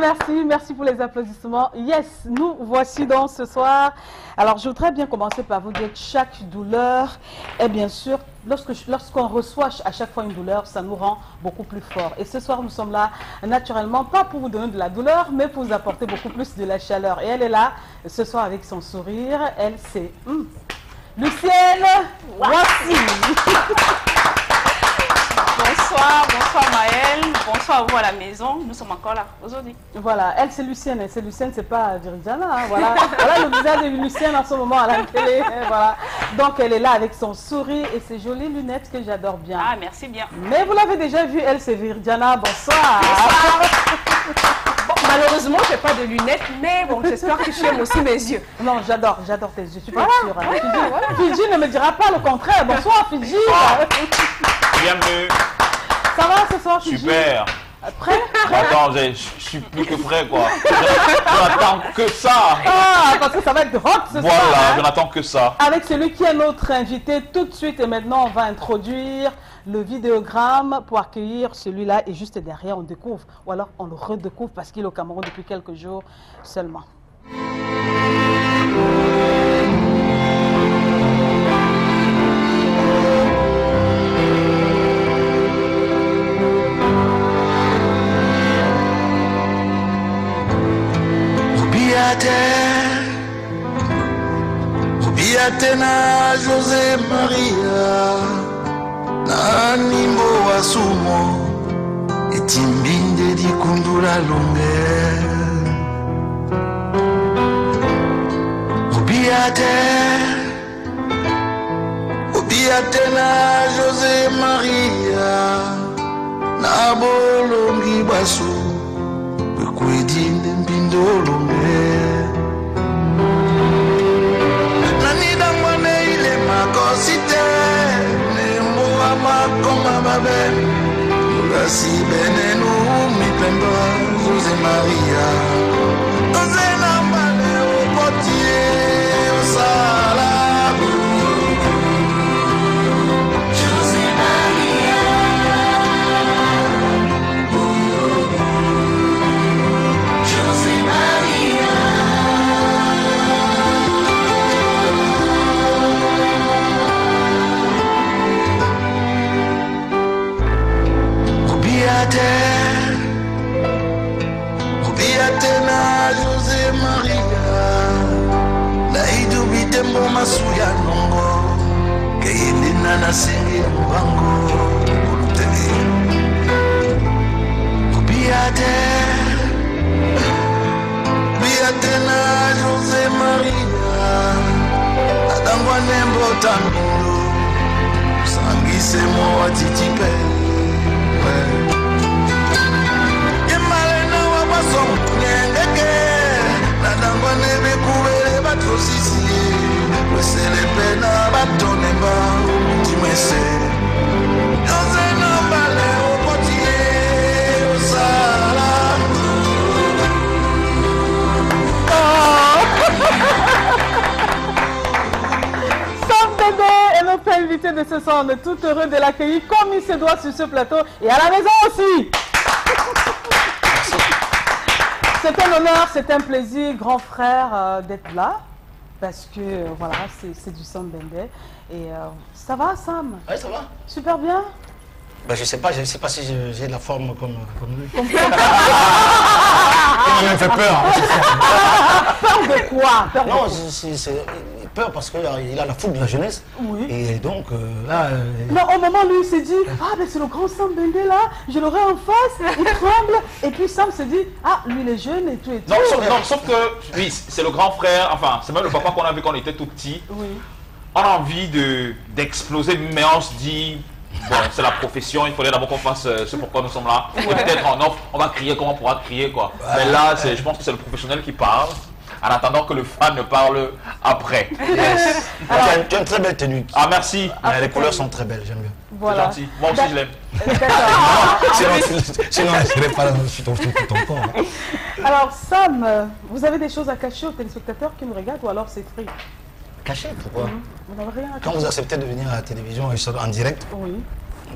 merci pour les applaudissements. Yes, nous voici donc ce soir. Alors, je voudrais bien commencer par vous dire que chaque douleur est bien sûr, lorsqu'on reçoit à chaque fois une douleur, ça nous rend beaucoup plus fort. Et ce soir, nous sommes là, naturellement, pas pour vous donner de la douleur, mais pour vous apporter beaucoup plus de la chaleur. Et elle est là, ce soir, avec son sourire. Elle, c'est Lucienne Voici. Bonsoir, bonsoir Maëlle, bonsoir à vous à la maison, nous sommes encore là aujourd'hui. Voilà, elle c'est Lucienne, c'est pas Viridiana, hein, voilà. Voilà le visage de Lucienne en ce moment à la télé, voilà. Donc elle est là avec son sourire et ses jolies lunettes que j'adore bien. Ah, merci bien. Mais vous l'avez déjà vu, elle c'est Viridiana, bonsoir. Bon, malheureusement, je n'ai pas de lunettes, mais bon, j'espère que tu aimes aussi mes yeux. Non, j'adore tes yeux, tu peux être sûre. Hein. Fidji ne me dira pas le contraire, bonsoir Fidji. Bienvenue. Ça va ce soir, Fidji? Super. Prêt? Attends, je suis plus que prêt, quoi. Je n'attends que ça. Ah, parce que ça va être hot ce soir. Voilà, Hein? je n'attends que ça. Avec celui qui est notre invité tout de suite. Et maintenant, on va introduire le vidéogramme pour accueillir celui-là. Et juste derrière, on découvre. Ou alors, on le redécouvre parce qu'il est au Cameroun depuis quelques jours seulement. Tena José Maria na nimbo wa sumo etimbinde di kundula longe obiate na José Maria na bolongi basu bekwedinde mbindo longe Cité, les mots à ma comme à ma belle. Voici Benenou, mi pemba, José Maria. José Nambale au potier, au salade. José Maria. José Maria. Obiate na José Maria na idubite mboma suya nongo keyelina na sengi mbango ulutele Obiate na José Maria adangwa nembo tambindo sangise mo atitipe Sam Bébé est notre invité de ce soir. On est tout heureux de l'accueillir comme il se doit sur ce plateau et à la maison aussi. C'est un honneur, c'est un plaisir, grand frère, d'être là. Parce que, voilà, c'est du Sam Bébé. Et ça va, Sam? Oui, ça va. Super bien. Ben, je sais pas si j'ai la forme comme lui. Comme Il m'a même fait peur. Peur de quoi? Peur de Non, quoi? c'est peur parce qu'il a la fougue de la jeunesse. Oui. Et donc, là... Non, au moment où lui il s'est dit, ah ben c'est le grand Sam Bébé là, je l'aurai en face, il tremble. Et puis Sam se dit, ah lui il est jeune et tout et tout. Non, sauf que, oui, c'est le grand frère, enfin, c'est même le papa qu'on a vu quand on était tout petit. Oui. On a envie d'exploser, mais on se dit, bon, c'est la profession, il faudrait d'abord qu'on fasse ce pourquoi nous sommes là. Et peut-être en off, on va crier comme on pourra crier, quoi. Mais là, je pense que c'est le professionnel qui parle, en attendant que le fan ne parle après. Yes. Tu as une très belle tenue. Ah, merci. Les couleurs sont très belles, j'aime bien. Voilà. C'est gentil. Moi aussi, je l'aime. Sinon, je ne serais pas là sur ton corps. Hein. Alors Sam, vous avez des choses à cacher aux téléspectateurs qui nous regardent ou alors c'est free? Caché, pourquoi? Vous n'avez rien à Quand cacher? vous acceptez de venir à la télévision en direct, Oui.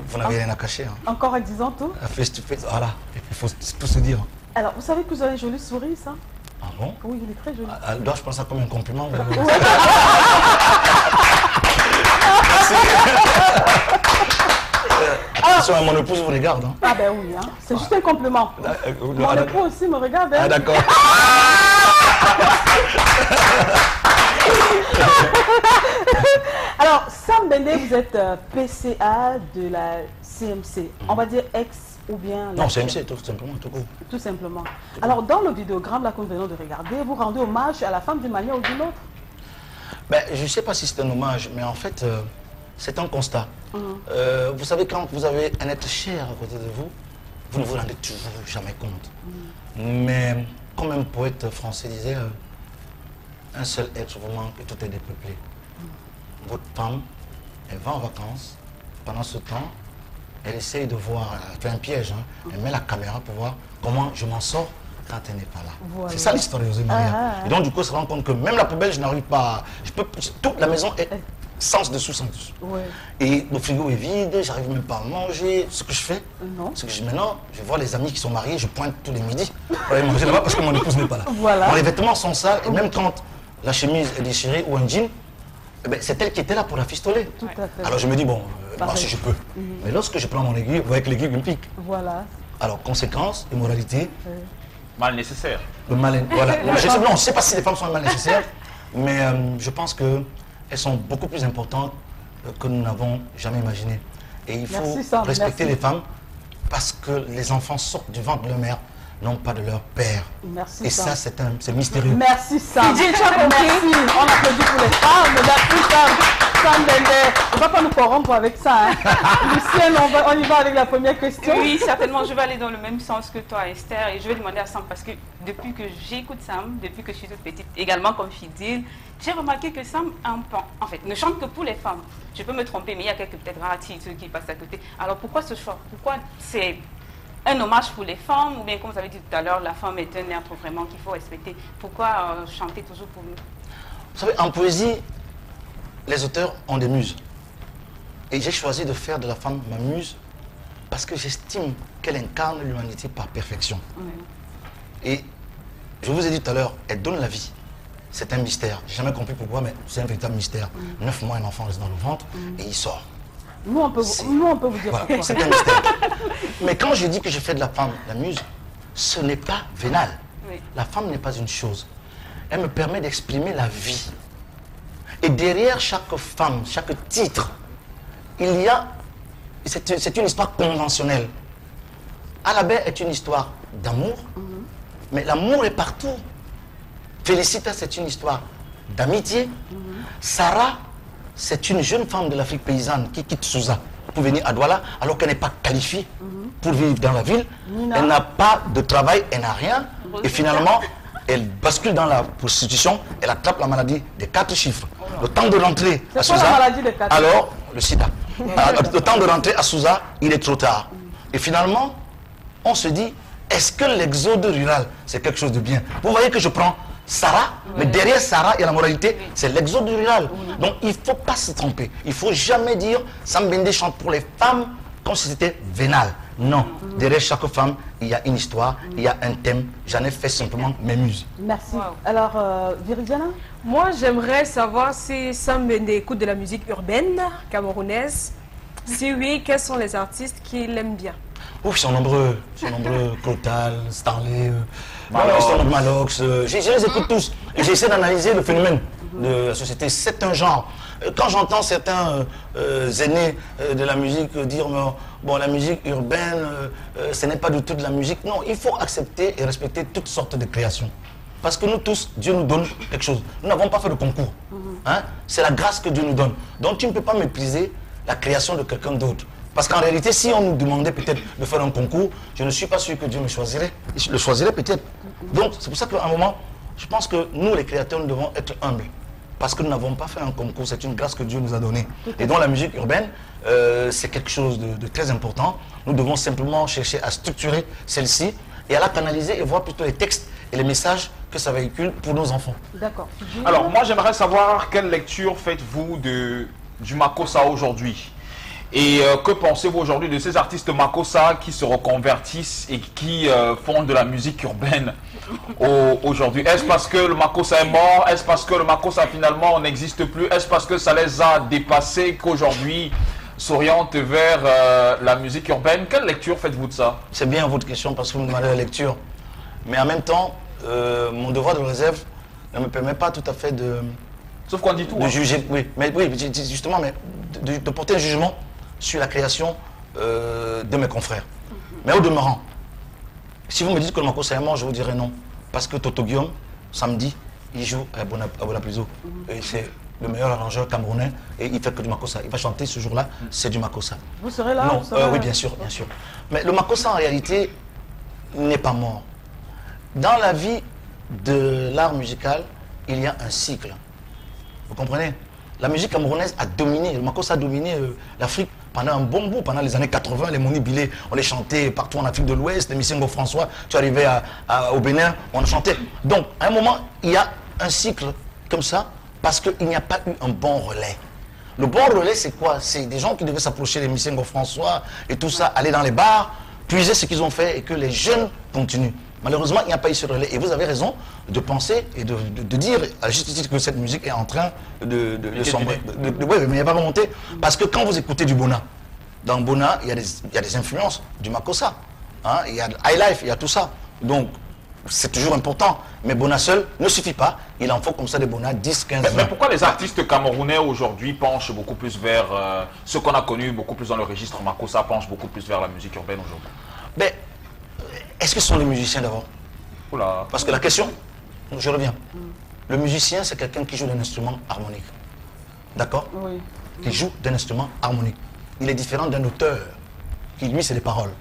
vous n'avez rien à cacher. Hein. Encore en disant tout? Face to face, voilà, il faut tout se dire. Alors, vous savez que vous avez un joli sourire, ça? Ah bon? Oui, il est très joli. Dois-je prendre ça comme un compliment? Attention, mon épouse vous regarde. Hein. Ah ben oui, hein. C'est juste un compliment. Mon époux aussi me regarde. Hein. Ah d'accord. Alors, Sam Bendé, vous êtes PCA de la CMC. On va dire ex ou bien... Non, CMC, tout simplement, tout court. Tout simplement. Alors, dans le vidéogramme là que nous venons de regarder, vous rendez hommage à la femme d'une manière ou d'une autre? Ben, je ne sais pas si c'est un hommage, mais en fait, c'est un constat. Vous savez, quand vous avez un être cher à côté de vous, vous ne vous rendez toujours jamais compte. Mais comme un poète français disait, un seul être vous manque et tout est dépeuplé. Votre femme, elle va en vacances. Pendant ce temps, elle essaye de voir, elle fait un piège, hein. Elle met la caméra pour voir comment je m'en sors quand elle n'est pas là. Voilà. C'est ça l'histoire de José Maria. Et donc du coup, on se rend compte que même la poubelle, je n'arrive pas. Toute la maison est sens dessous, sens dessous. Ouais. Et le frigo est vide, j'arrive même pas à manger. Ce que je fais, c'est que maintenant, je vois les amis qui sont mariés, je pointe tous les midis pour aller manger là-bas parce que mon épouse n'est pas là. Voilà. Bon, les vêtements sont sales et même quand la chemise est déchirée ou un jean, eh ben, c'est elle qui était là pour la fistoler. Tout à fait. Alors je me dis, bon, moi si je peux. Mais lorsque je prends mon aiguille, vous voyez que l'aiguille me pique. Voilà. Alors, conséquence, immoralité. Mal nécessaire. Le mal, voilà. Je ne sais pas si les femmes sont mal nécessaires, mais je pense qu'elles sont beaucoup plus importantes que nous n'avons jamais imaginé. Et il faut respecter les femmes parce que les enfants sortent du ventre de leur mère, non pas de leur père. Merci, et ça, c'est mystérieux. Merci, Sam. Merci. On applaudit pour les femmes. Merci, Sam. Sam Bendé. On ne va pas nous corrompre avec ça. Hein. Lucienne, on y va avec la première question. Oui, certainement. Je vais aller dans le même sens que toi, Esther. Et je vais demander à Sam parce que depuis que j'écoute Sam, depuis que je suis toute petite, également comme fidèle, j'ai remarqué que Sam, en fait, ne chante que pour les femmes. Je peux me tromper, mais il y a quelques peut-être rares titres qui passent à côté. Alors pourquoi ce choix? Pourquoi c'est un hommage pour les femmes, ou bien comme vous avez dit tout à l'heure, la femme est un être vraiment qu'il faut respecter. Pourquoi chanter toujours pour nous? Vous savez, en poésie, les auteurs ont des muses. Et j'ai choisi de faire de la femme ma muse parce que j'estime qu'elle incarne l'humanité par perfection. Et je vous ai dit tout à l'heure, elle donne la vie. C'est un mystère. J'ai jamais compris pourquoi, mais c'est un véritable mystère. 9 mois, un enfant reste dans le ventre et il sort. Nous, on peut vous dire voilà, c'est un mystère. Mais quand je dis que je fais de la femme la muse, ce n'est pas vénal. Oui. La femme n'est pas une chose. Elle me permet d'exprimer la vie. Et derrière chaque femme, chaque titre, il y a... C'est une histoire conventionnelle. Alabé est une histoire d'amour, mais l'amour est partout. Félicita, c'est une histoire d'amitié. Sarah, c'est une jeune femme de l'Afrique paysanne qui quitte Souza pour venir à Douala alors qu'elle n'est pas qualifiée pour vivre dans la ville. Elle n'a pas de travail, elle n'a rien. Et finalement, elle bascule dans la prostitution, elle attrape la maladie des 4 chiffres. Le temps de rentrer à Souza, alors le sida. Le temps de rentrer à Souza, il est trop tard. Et finalement, on se dit, est-ce que l'exode rural, c'est quelque chose de bien? Vous voyez que je prends Sarah, mais derrière Sarah, il y a la moralité, c'est l'exode rural. Donc il ne faut pas se tromper. Il ne faut jamais dire Sam Bendé chante pour les femmes comme si c'était vénal. Non, derrière chaque femme, il y a une histoire, il y a un thème. J'en ai fait simplement mes muses. Merci. Alors, Viridiana? Moi, j'aimerais savoir si Sam Bendé écoute de la musique urbaine camerounaise. Si oui, quels sont les artistes qu'il aime bien? Ouf, ils sont nombreux. Clotal, Starley, Malox. Je les écoute tous. Et j'essaie d'analyser le phénomène de la société. C'est un genre. Quand j'entends certains aînés de la musique dire bon, la musique urbaine, ce n'est pas du tout de la musique. Non, il faut accepter et respecter toutes sortes de créations. Parce que nous tous, Dieu nous donne quelque chose. Nous n'avons pas fait de concours. Hein? C'est la grâce que Dieu nous donne. Donc tu ne peux pas mépriser la création de quelqu'un d'autre. Parce qu'en réalité, si on nous demandait peut-être de faire un concours, je ne suis pas sûr que Dieu me choisirait. Il le choisirait peut-être. Donc c'est pour ça qu'à un moment, je pense que nous, les créateurs, nous devons être humbles. Parce que nous n'avons pas fait un concours, c'est une grâce que Dieu nous a donnée. Et donc la musique urbaine, c'est quelque chose de très important. Nous devons simplement chercher à structurer celle-ci et à la canaliser et voir plutôt les textes et les messages que ça véhicule pour nos enfants. D'accord. Alors moi j'aimerais savoir quelle lecture faites-vous du Makossa aujourd'hui? Et que pensez-vous aujourd'hui de ces artistes Makossa qui se reconvertissent et qui font de la musique urbaine aujourd'hui? Est-ce parce que le Makossa est mort? Est-ce parce que le Makossa finalement n'existe plus? Est-ce parce que ça les a dépassés qu'aujourd'hui s'orientent vers la musique urbaine? Quelle lecture faites-vous de ça? C'est bien votre question parce que vous me demandez la lecture. Mais en même temps, mon devoir de réserve ne me permet pas tout à fait de... Sauf qu'on dit tout. De juger, oui, justement, mais de porter un jugement sur la création de mes confrères. Mais au demeurant, si vous me dites que le Makossa est mort, je vous dirais non. Parce que Toto Guillaume, samedi, il joue à Bonapliso. Et c'est le meilleur arrangeur camerounais et il fait que du Makossa. Il va chanter ce jour-là, c'est du Makossa. Vous serez là? Non, vous serez oui, là. bien sûr, bien sûr. Mais le Makossa, en réalité, n'est pas mort. Dans la vie de l'art musical, il y a un cycle. Vous comprenez? La musique camerounaise a dominé, le Makossa a dominé l'Afrique pendant un bon bout, pendant les années 80, les Moni Bilé, on les chantait partout en Afrique de l'Ouest, les Missingo François, tu arrivais au Bénin, on chantait. Donc, à un moment, il y a un cycle comme ça, parce qu'il n'y a pas eu un bon relais. Le bon relais, c'est quoi? C'est des gens qui devaient s'approcher des Missingo François et tout ça, aller dans les bars, puiser ce qu'ils ont fait et que les jeunes continuent. Malheureusement, il n'y a pas eu ce relais. Et vous avez raison de penser et de dire à juste titre que cette musique est en train de sombrer. Oui, mais il n'y a pas remonté. Parce que quand vous écoutez du Bona, dans Bona, il y a des influences du Makossa. Hein, il y a High Life, il y a tout ça. Donc, c'est toujours important. Mais Bona seul ne suffit pas. Il en faut comme ça des Bona 10, 15 ans. Mais pourquoi les artistes camerounais aujourd'hui penchent beaucoup plus vers ce qu'on a connu, beaucoup plus dans le registre Makossa, penchent beaucoup plus vers la musique urbaine aujourd'hui? Mais, est-ce que ce sont les musiciens d'abord? Parce que la question, je reviens. Le musicien, c'est quelqu'un qui joue d'un instrument harmonique. D'accord? Oui. Qui joue d'un instrument harmonique. Il est différent d'un auteur, qui lui, c'est les paroles.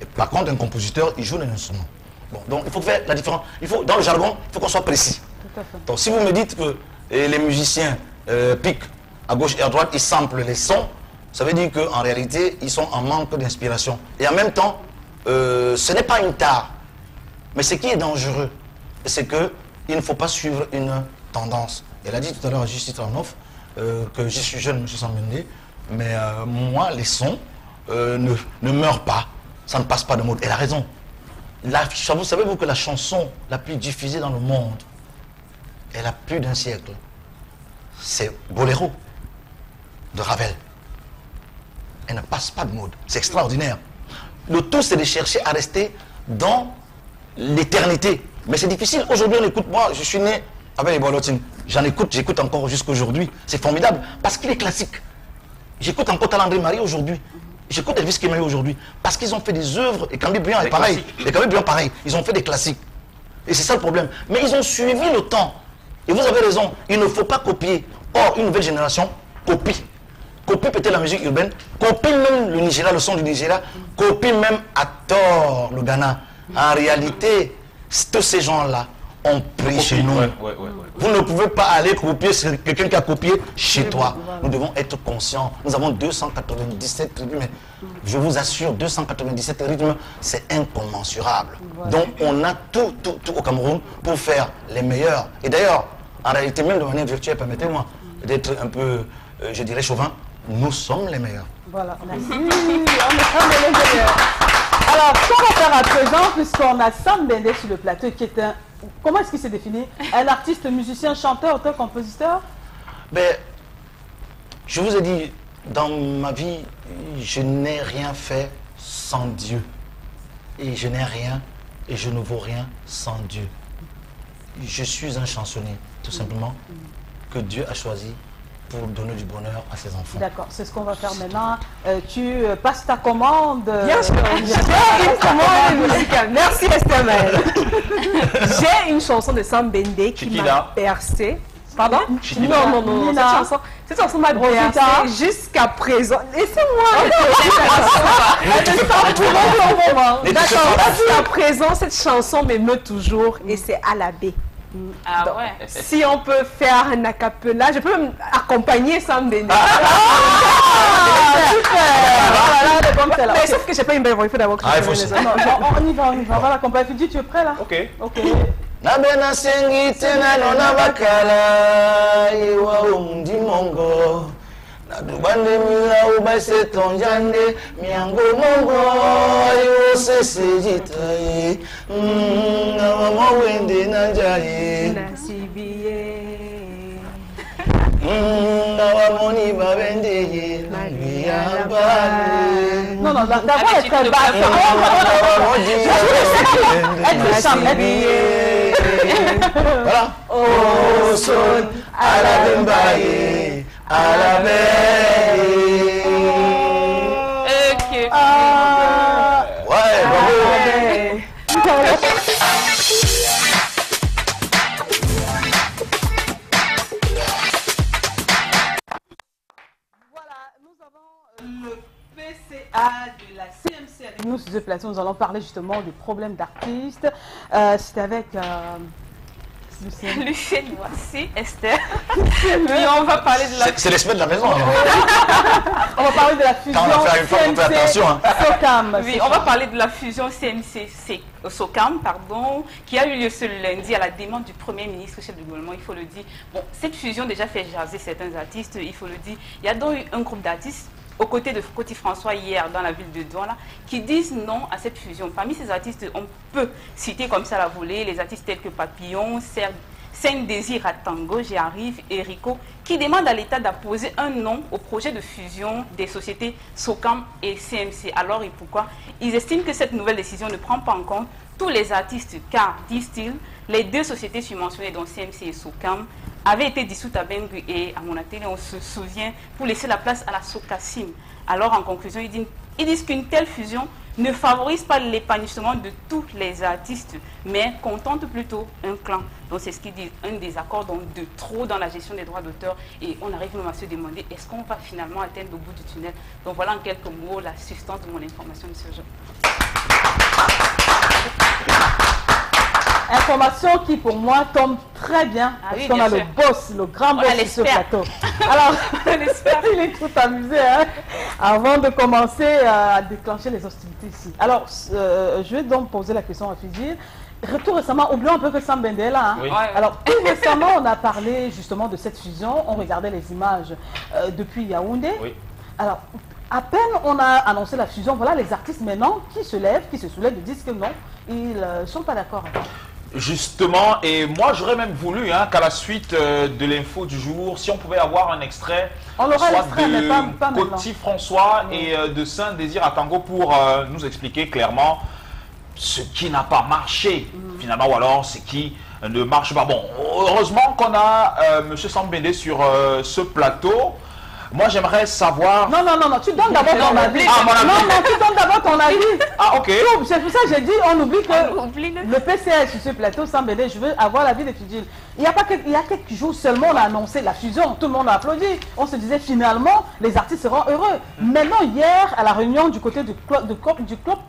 Et par contre, un compositeur, il joue d'un instrument. Bon, donc il faut faire la différence. Dans le jargon, il faut qu'on soit précis. Tout à fait. Donc si vous me dites que les musiciens piquent à gauche et à droite, ils samplent les sons, ça veut dire qu'en réalité, ils sont en manque d'inspiration. Et en même temps, ce n'est pas une tare. Mais ce qui est dangereux, c'est qu'il ne faut pas suivre une tendance. Elle a dit tout à l'heure à Justice Tranoff que je suis jeune, M. Sambende, mais moi, les sons ne meurent pas. Ça ne passe pas de mode. Elle a raison. Vous savez-vous que la chanson la plus diffusée dans le monde, elle a plus d'un siècle, c'est Boléro de Ravel. Elle ne passe pas de mode. C'est extraordinaire. Le tout, c'est de chercher à rester dans l'éternité. Mais c'est difficile. Aujourd'hui, on écoute. Moi, je suis né avec les Boilotines. J'écoute encore jusqu'aujourd'hui. C'est formidable parce qu'il est classique. J'écoute encore Talandré Marie aujourd'hui. J'écoute Elvis Kemei aujourd'hui. Parce qu'ils ont fait des œuvres. Et Camille Briand est pareil. Les Camille Briand, pareil. Ils ont fait des classiques. Et c'est ça le problème. Mais ils ont suivi le temps. Et vous avez raison. Il ne faut pas copier. Or, une nouvelle génération copie. Copie peut-être la musique urbaine, copie même le Nigeria, le son du Nigeria, copie même à tort le Ghana. En réalité, tous ces gens-là ont pris chez nous. Vous ne pouvez pas aller copier quelqu'un qui a copié chez toi. Nous devons être conscients. Nous avons 297 rythmes. Je vous assure, 297 rythmes, c'est incommensurable. Donc on a tout au Cameroun pour faire les meilleurs. Et d'ailleurs, en réalité, même de manière virtuelle, permettez-moi d'être un peu, je dirais, chauvin. Nous sommes les meilleurs. Voilà, merci. On est les meilleurs. Alors, ce qu'on va faire à présent, puisqu'on a Sam Bende sur le plateau, qui est un... Comment est-ce qu'il s'est défini? Un artiste, musicien, chanteur, auteur, compositeur? Ben, je vous ai dit, dans ma vie, je n'ai rien fait sans Dieu. Et je n'ai rien et je ne vaux rien sans Dieu. Je suis un chansonnier, tout simplement, que Dieu a choisi pour donner du bonheur à ses enfants. D'accord, c'est ce qu'on va faire maintenant. Tu passes ta commande. Bien sûr, j'ai une commande musicale. Merci Esther Maël. J'ai une chanson de Sam Bende qui m'a bercé. Pardon? Non. Cette chanson m'a bercé jusqu'à présent. Laissez-moi. D'accord, jusqu'à présent, cette chanson m'émeut toujours et c'est à la baie. Ah Donc, ouais. si on peut faire un acapella, je peux même accompagner Sam Bende. Super. Mais sauf que j'ai pas une belle voix, il faut d'abord que on y va. On va l'accompagner. Fidi, tu es prêt là? Ok. Nabena sengi tena nona bakala iwa umdi mongo Dubande mila ubase tonjande miango mongo yo sesejitaye ngama wende nanjaye Nasibiye ngawamoni babendeye nangiyabale. Non, non, la voix est très basse. Voilà. Oh, son à la bembaye, à la mer. Ok. Ouais, bravo. Voilà, nous avons le PCA de la CMC avec nous sur ce plateau. Nous allons parler justement des problèmes d'artistes. C'était avec Lucienne, voici Esther. Puis on va parler de la... C'est l'esprit de la maison. On va parler de la fusion Quand on va faire une fois, on fait attention. Socam. Oui, on va parler de la fusion CMC-Socam, pardon, qui a eu lieu ce lundi à la demande du Premier ministre, chef du gouvernement, il faut le dire. Bon, cette fusion déjà fait jaser certains artistes, il faut le dire. Il y a donc eu un groupe d'artistes aux côtés de Coty François hier dans la ville de Douala qui disent non à cette fusion. Parmi ces artistes, on peut citer comme ça la volée les artistes tels que Papillon, Saint Désir à Tango, J'arrive, et Rico, qui demandent à l'État d'apposer un nom au projet de fusion des sociétés Socam et CMC. Alors et pourquoi? Ils estiment que cette nouvelle décision ne prend pas en compte tous les artistes car, disent-ils, les deux sociétés subventionnées dont CMC et Socam avaient été dissoutes à Bengu et à Monatélé, on se souvient, pour laisser la place à la Socassim. Alors en conclusion, ils disent qu'une telle fusion ne favorise pas l'épanouissement de tous les artistes, mais contente plutôt un clan. Donc c'est ce qu'ils disent, un désaccord donc de trop dans la gestion des droits d'auteur. Et on arrive même à se demander, est-ce qu'on va finalement atteindre au bout du tunnel? Donc voilà en quelques mots la substance de mon information de ce jour. Information qui pour moi tombe très bien, parce qu'on a le boss, le grand boss sur ce plateau. Alors, il est tout amusé hein, avant de commencer à déclencher les hostilités ici. Alors, je vais donc poser la question à Fidil. Tout récemment, oublions un peu que Sam Bende est là. Hein. Oui. Alors, tout récemment, on a parlé justement de cette fusion. On regardait les images depuis Yaoundé. Oui. Alors, à peine on a annoncé la fusion, voilà les artistes maintenant qui se lèvent, qui se soulèvent, disent que non, ils ne sont pas d'accord avec. Justement, et moi j'aurais même voulu qu'à la suite de l'info du jour, si on pouvait avoir un extrait, on aura soit mais pas Coty François et de Saint Désir à Tango pour nous expliquer clairement ce qui n'a pas marché finalement, ou alors ce qui ne marche pas. Bon, heureusement qu'on a M. Sam Bende sur ce plateau. Moi, j'aimerais savoir... Non, tu donnes d'abord ton avis. Ah, mon avis. Non, tu donnes d'abord ton avis. Ah, ok. C'est pour ça que j'ai dit, on oublie que le PCA sur ce plateau, Sam Bende, je veux avoir l'avis de Fidil. Il y a quelques jours seulement, on a annoncé la fusion. Tout le monde a applaudi. On se disait finalement, les artistes seront heureux. Maintenant, hier, à la réunion du côté du club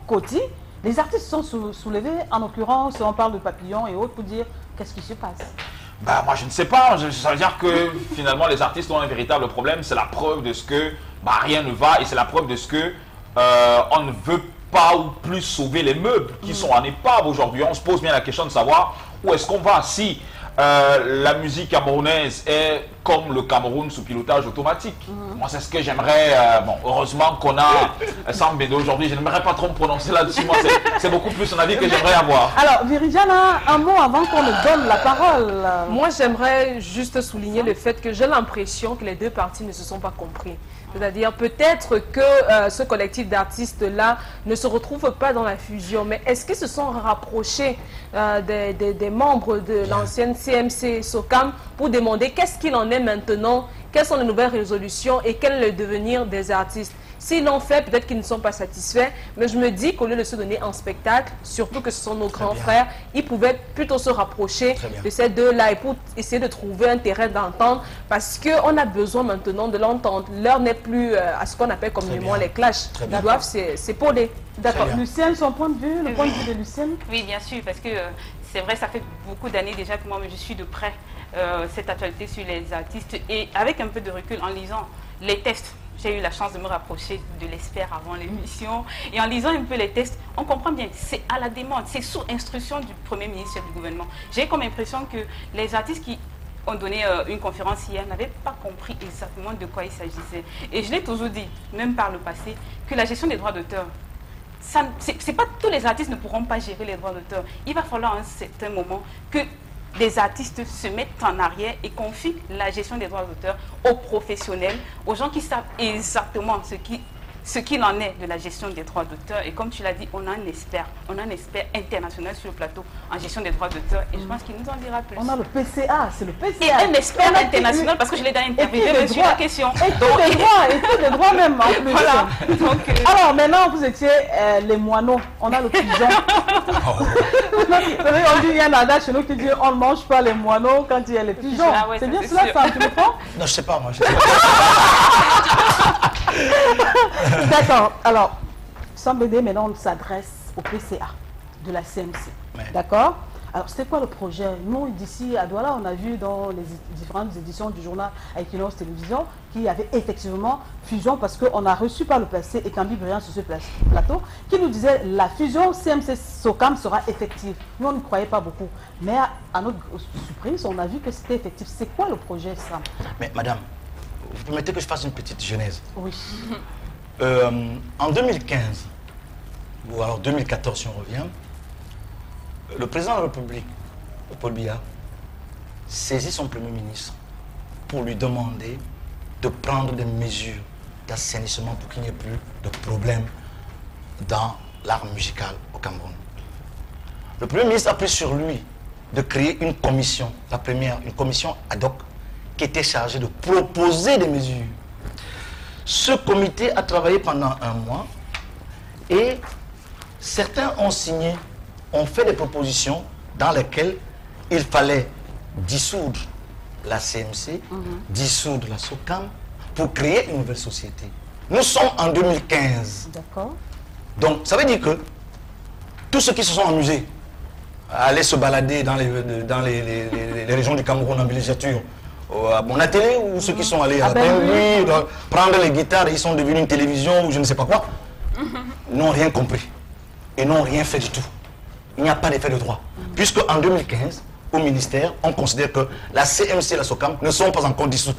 Coty, les artistes sont soulevés. En l'occurrence, on parle de Papillon et autres pour dire qu'est-ce qui se passe. Bah, moi je ne sais pas, ça veut dire que finalement les artistes ont un véritable problème, c'est la preuve de ce que rien ne va et c'est la preuve de ce que on ne veut pas ou plus sauver les meubles qui sont en épave aujourd'hui. On se pose bien la question de savoir où est-ce qu'on va si la musique camerounaise est comme le Cameroun sous pilotage automatique. Moi, c'est ce que j'aimerais. Bon, heureusement qu'on a Sam Bende aujourd'hui. Je n'aimerais pas trop me prononcer là-dessus. Moi, c'est beaucoup plus un avis que j'aimerais avoir. Alors, Virijana, un mot avant qu'on ne donne la parole. Moi, j'aimerais juste souligner le fait que j'ai l'impression que les deux parties ne se sont pas compris. C'est-à-dire peut-être que ce collectif d'artistes-là ne se retrouve pas dans la fusion, mais est-ce qu'ils se sont rapprochés des membres de l'ancienne CMC Socam pour demander qu'est-ce qu'il en est maintenant, quelles sont les nouvelles résolutions et quel est le devenir des artistes? S'ils l'ont fait, peut-être qu'ils ne sont pas satisfaits, mais je me dis qu'au lieu de se donner en spectacle, surtout que ce sont nos grands frères, ils pouvaient plutôt se rapprocher de ces deux-là et pour essayer de trouver un terrain d'entente, parce qu'on a besoin maintenant de l'entente. L'heure n'est plus à ce qu'on appelle communément les clashs. Ils doivent s'épauler. D'accord. Lucienne, son point de vue, le point de vue de Lucienne? Oui, bien sûr, parce que c'est vrai, ça fait beaucoup d'années déjà que moi je suis de près cette actualité sur les artistes et avec un peu de recul en lisant les tests. J'ai eu la chance de me rapprocher de l'expert avant l'émission. Et en lisant un peu les textes, on comprend bien, c'est à la demande, c'est sous instruction du Premier ministre du gouvernement. J'ai comme impression que les artistes qui ont donné une conférence hier n'avaient pas compris exactement de quoi il s'agissait. Et je l'ai toujours dit, même par le passé, que la gestion des droits d'auteur, c'est pas tous les artistes ne pourront pas gérer les droits d'auteur. Il va falloir à un certain moment que des artistes se mettent en arrière et confient la gestion des droits d'auteur aux professionnels, aux gens qui savent exactement ce qu'il en est de la gestion des droits d'auteur. Et comme tu l'as dit, on a un expert international sur le plateau en gestion des droits d'auteur. Et je pense qu'il nous en dira plus. On a le PCA, c'est le PCA. Et un expert international, parce que je l'ai déjà interviewé sur la question. Et tous les droits même en plus. Voilà. Donc, alors maintenant, vous étiez les moineaux. On a le pigeon. On dit, il y a un adage chez nous qui dit on ne mange pas les moineaux quand il y a les pigeons. Ah ouais, c'est bien cela, ça, tu le prends? Non, je sais pas, moi. D'accord. Alors, Sam BD, maintenant, on s'adresse au PCA de la CMC. Ouais. D'accord. Alors, c'était quoi le projet? Nous, d'ici à Douala, on a vu dans les différentes éditions du journal Equinox Télévision qu'il y avait effectivement fusion parce qu'on a reçu par le passé Ekambi Briand sur ce plateau qui nous disait la fusion CMC-SOCAM sera effective. Nous, on ne croyait pas beaucoup. Mais à notre surprise, on a vu que c'était effectif. C'est quoi le projet, Sam? Mais madame, vous permettez que je fasse une petite genèse? Oui. En 2015, ou alors 2014 si on revient, le président de la République, Paul Biya, saisit son premier ministre pour lui demander de prendre des mesures d'assainissement pour qu'il n'y ait plus de problèmes dans l'art musical au Cameroun. Le premier ministre a pris sur lui de créer une commission, la première, une commission ad hoc, qui était chargée de proposer des mesures. Ce comité a travaillé pendant un mois et certains ont signé, ont fait des propositions dans lesquelles il fallait dissoudre la CMC, dissoudre la SOCAM pour créer une nouvelle société. Nous sommes en 2015. D'accord. Donc, ça veut dire que tous ceux qui se sont amusés à aller se balader dans les régions du Cameroun en villégiature, à Bonatélé, ou ceux qui sont allés à Bengui, prendre les guitares et ils sont devenus une télévision ou je ne sais pas quoi, n'ont rien compris et n'ont rien fait du tout. Il n'y a pas d'effet de droit. Puisque en 2015, au ministère, on considère que la CMC et la SOCAM ne sont pas encore dissoutes.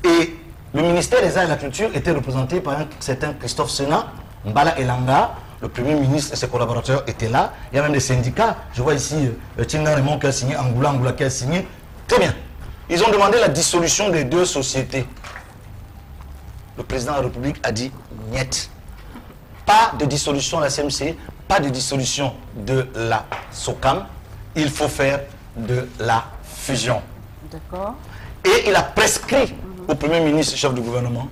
Et le ministère des Arts et de la Culture était représenté par un certain Christophe Sena, Mbala Elanga, le Premier ministre et ses collaborateurs étaient là. Il y a même des syndicats. Je vois ici Tina Raymond qui a signé, Angoula qui a signé. Très bien. Ils ont demandé la dissolution des deux sociétés. Le président de la République a dit niet. Pas de dissolution de la CMC, pas de dissolution de la SOCAM. Il faut faire de la fusion. D'accord. Et il a prescrit au Premier ministre, chef du gouvernement,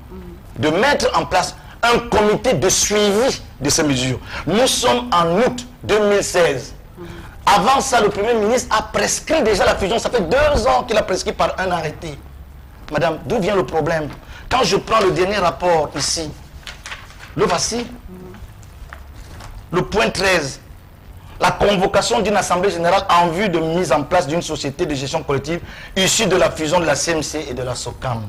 de mettre en place un comité de suivi de ces mesures. Nous sommes en août 2016. Avant ça, le Premier ministre a prescrit déjà la fusion. Ça fait 2 ans qu'il a prescrit par un arrêté. Madame, d'où vient le problème? Quand je prends le dernier rapport ici, le voici, le point 13, la convocation d'une assemblée générale en vue de mise en place d'une société de gestion collective issue de la fusion de la CMC et de la SOCAM.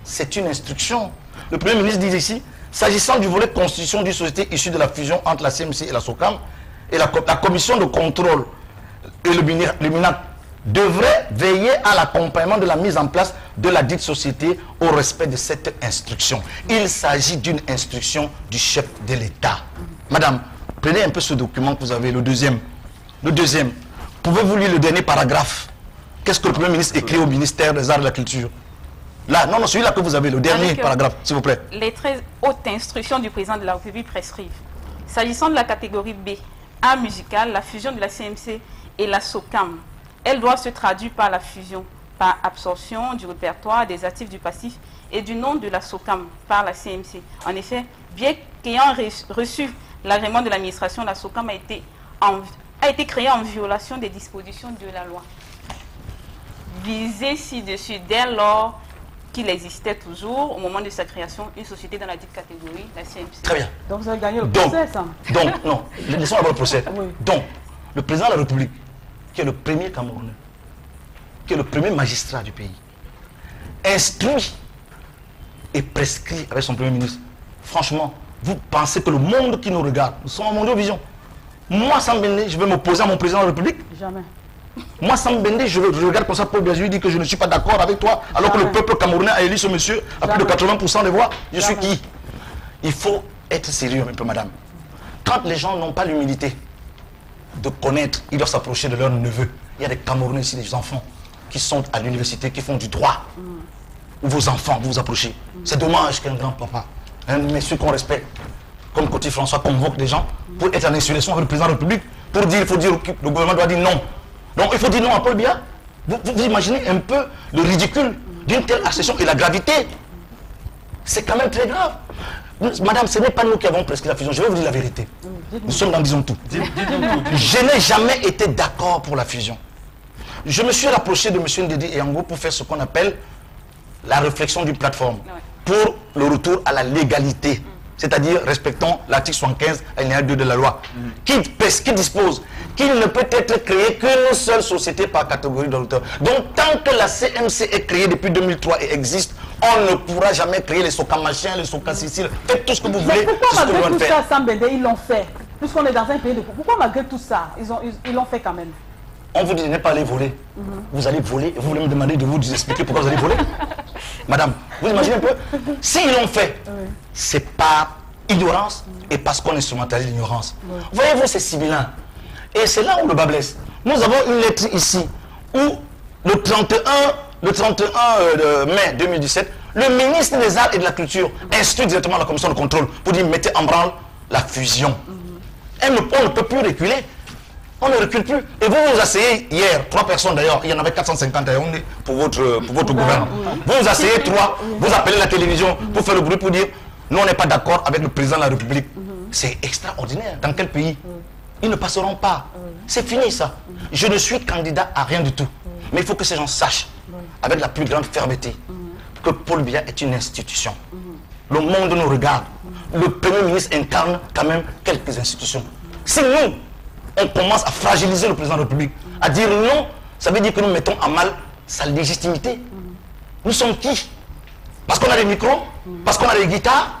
C'est une instruction. Le Premier ministre dit ici, s'agissant du volet constitution d'une société issue de la fusion entre la CMC et la SOCAM, et la commission de contrôle et le MINAC devrait veiller à l'accompagnement de la mise en place de la dite société au respect de cette instruction. Il s'agit d'une instruction du chef de l'État. Madame, prenez un peu ce document que vous avez, le deuxième. Le deuxième. Pouvez-vous lire le dernier paragraphe? Qu'est-ce que le Premier ministre écrit au ministère des Arts et de la Culture? Là, non, celui-là que vous avez, le dernier paragraphe, s'il vous plaît. Les très hautes instructions du président de la République prescrivent. S'agissant de la catégorie B, art musical, la fusion de la CMC et la SOCAM, elle doit se traduire par la fusion, par absorption du répertoire des actifs du passif et du nom de la SOCAM par la CMC. En effet, bien qu'ayant reçu l'agrément de l'administration, la SOCAM a été créée en violation des dispositions de la loi. Visée ci-dessus, dès lors qu'il existait toujours, au moment de sa création, une société dans la dite catégorie, la CMC. Très bien. Donc vous avez gagné le procès, ça. Donc, non, laissons avoir le procès. Oui. Donc, le président de la République, qui est le premier Camerounais, qui est le premier magistrat du pays, instruit et prescrit avec son Premier ministre. Franchement, vous pensez que le monde qui nous regarde, nous sommes en mondovision. Moi, Sam Bende, je vais m'opposer à mon président de la République? Jamais. Moi, Sam Bende, je regarde comme ça Paul Biya, je lui dis que je ne suis pas d'accord avec toi, alors que le peuple camerounais a élu ce monsieur à plus de 80% des voix. Je suis qui? Il faut être sérieux un peu, madame. Quand les gens n'ont pas l'humilité de connaître, ils doivent s'approcher de leurs neveux. Il y a des Camerounais ici, des enfants qui sont à l'université, qui font du droit. Ou vos enfants, vous vous approchez. C'est dommage qu'un grand-papa, un monsieur qu'on respecte, comme Coty François, convoque des gens pour être en insurrection avec le président de la République, pour dire, il faut dire, le gouvernement doit dire non. Donc il faut dire non à Paul Biya. Vous imaginez un peu le ridicule d'une telle accession et la gravité. C'est quand même très grave. Madame, ce n'est pas nous qui avons prescrit la fusion. Je vais vous dire la vérité. Nous sommes dans Disons Tout. Je n'ai jamais été d'accord pour la fusion. Je me suis rapproché de M. Ndedi Eyango pour faire ce qu'on appelle la réflexion d'une plateforme pour le retour à la légalité. C'est-à-dire respectons l'article 75 alinéa 2 de la loi, qui dispose qu'il ne peut être créé qu'une seule société par catégorie d'auteur. Donc tant que la CMC est créée depuis 2003 et existe, on ne pourra jamais créer les Soka-Machin, les Soka-Cécile. Faites tout ce que vous voulez. Mais pourquoi malgré tout ça, Sam Bende, ils l'ont fait? Puisqu'on est dans un pays de... Pourquoi malgré tout ça, ils l'ont fait quand même? On vous dit de ne pas aller voler. Vous allez voler et vous voulez me demander de vous expliquer pourquoi vous allez voler? Madame, vous imaginez un peu? S'ils l'ont fait, c'est par ignorance et parce qu'on instrumentalise l'ignorance. Voyez-vous, c'est sibyllin. Et c'est là où le bas blesse. Nous avons une lettre ici où le 31 mai 2017, le ministre des Arts et de la Culture instruit directement la commission de contrôle pour dire mettez en branle la fusion. On ne peut plus reculer. On ne recule plus. Et vous vous asseyez hier, 3 personnes d'ailleurs, il y en avait 450 pour votre gouvernement. Vous vous asseyez 3, vous appelez la télévision pour faire le bruit pour dire nous on n'est pas d'accord avec le président de la République. C'est extraordinaire. Dans quel pays? Ils ne passeront pas. C'est fini ça. Je ne suis candidat à rien du tout. Mais il faut que ces gens sachent, avec la plus grande fermeté, que Paul Biya est une institution. Le monde nous regarde. Le Premier ministre incarne quand même quelques institutions. Si nous, on commence à fragiliser le président de la République, à dire non, ça veut dire que nous mettons à mal sa légitimité. Nous sommes qui? Parce qu'on a des micros? Parce qu'on a des guitares?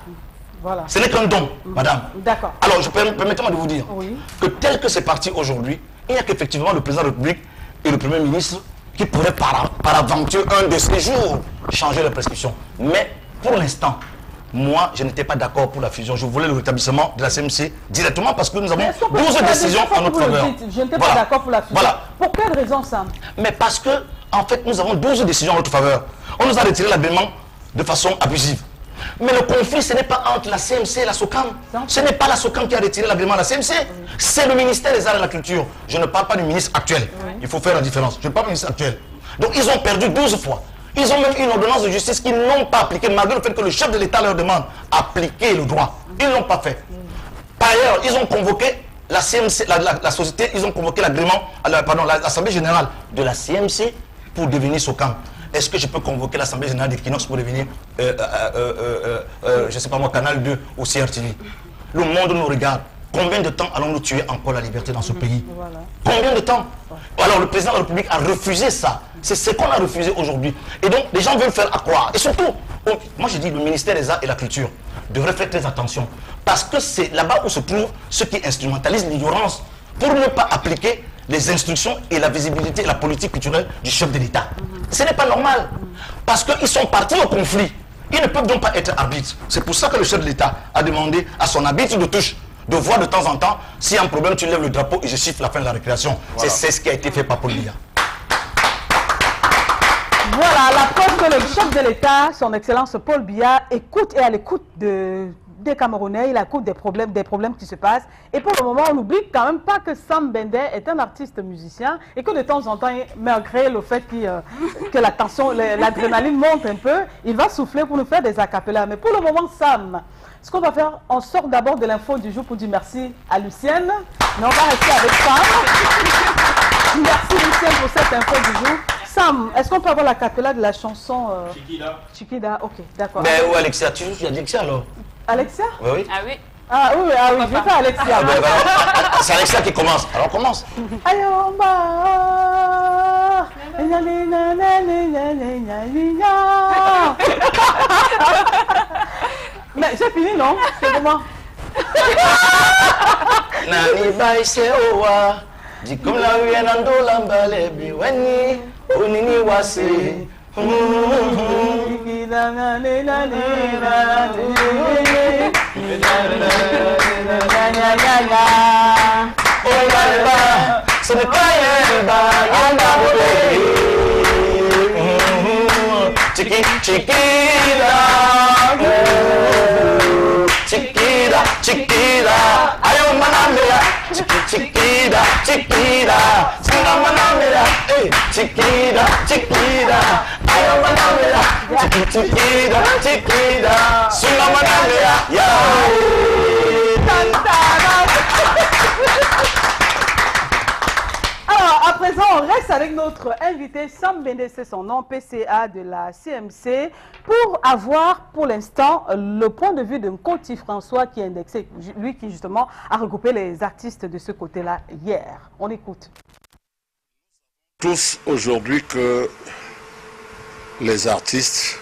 Voilà. Ce n'est qu'un don, madame. D'accord. Alors, permettez-moi de vous dire que tel que c'est parti aujourd'hui, il n'y a qu'effectivement le président de la République et le Premier ministre qui pourraient par aventure, un de ces jours, changer la prescription. Mais pour l'instant, moi, je n'étais pas d'accord pour la fusion. Je voulais le rétablissement de la CMC directement parce que nous avons 12 décisions en notre faveur. Je n'étais pas d'accord pour la fusion. Voilà. Pour quelle raison, Sam? Mais parce que, en fait, nous avons 12 décisions en notre faveur. On nous a retiré l'agrément de façon abusive. Mais le conflit, ce n'est pas entre la CMC et la SOCAM. Ce n'est pas la SOCAM qui a retiré l'agrément à la CMC. C'est le ministère des Arts et de la Culture. Je ne parle pas du ministre actuel. Il faut faire la différence. Je ne parle pas du ministre actuel. Donc, ils ont perdu 12 fois. Ils ont même une ordonnance de justice qu'ils n'ont pas appliquée, malgré le fait que le chef de l'État leur demande d'appliquer le droit. Ils ne l'ont pas fait. Par ailleurs, ils ont convoqué la CMC, la société, ils ont convoqué l'Assemblée générale de la CMC pour devenir SOCAM. Est-ce que je peux convoquer l'Assemblée générale d'Equinox pour devenir, je ne sais pas moi, Canal 2 ou CRTV? Le monde nous regarde. Combien de temps allons-nous tuer encore la liberté dans ce pays? Combien de temps? Alors le président de la République a refusé ça. C'est ce qu'on a refusé aujourd'hui. Et donc les gens veulent faire accroire. Et surtout, moi je dis le ministère des Arts et de la Culture devrait faire très attention. Parce que c'est là-bas où se trouve ceux qui instrumentalisent l'ignorance pour ne pas appliquer les instructions et la visibilité et la politique culturelle du chef de l'État. Ce n'est pas normal. Parce qu'ils sont partis au conflit. Ils ne peuvent donc pas être arbitres. C'est pour ça que le chef de l'État a demandé à son arbitre de touche de voir de temps en temps, s'il y a un problème, tu lèves le drapeau et je siffle la fin de la récréation. Voilà. C'est ce qui a été fait par Paul Biya. Voilà, la preuve que le chef de l'État, son Excellence Paul Biya, écoute et à l'écoute des Camerounais, il écoute des problèmes qui se passent. Et pour le moment, on n'oublie quand même pas que Sam Bende est un artiste musicien et que de temps en temps, malgré le fait que la tension, l'adrénaline monte un peu, il va souffler pour nous faire des acapellas. Mais pour le moment, Sam, ce qu'on va faire, on sort d'abord de l'info du jour pour dire merci à Lucienne. Mais on va rester avec Sam. Merci Lucienne pour cette info du jour. Sam, est-ce qu'on peut avoir la capella de la chanson Chiquida. Chiquida, ok, d'accord. Mais où Alexia? Tu joues Alexia alors? Alexia? Oui, oui. Ah oui. Ah oui, je vais faire Alexia. C'est Alexia qui commence. Alors commence. Mais j'ai fini, non? C'est comment? Nani bai se owa, Dis comme la vie en ando l'emballé, biwani, unini wasi. Ce n'est pas chiquita, chiquita, ayo manamela, chiquita, chiquita, singa manamela, chiquita, chiquita, ayo manamela, chiquita, chiquita, singa manamela, Alors, à présent, on reste avec notre invité Sam Bende, c'est son nom, PCA de la CMC, pour avoir pour l'instant le point de vue de Nkoti François qui est indexé, lui qui justement a regroupé les artistes de ce côté-là hier. On écoute. Tous aujourd'hui que les artistes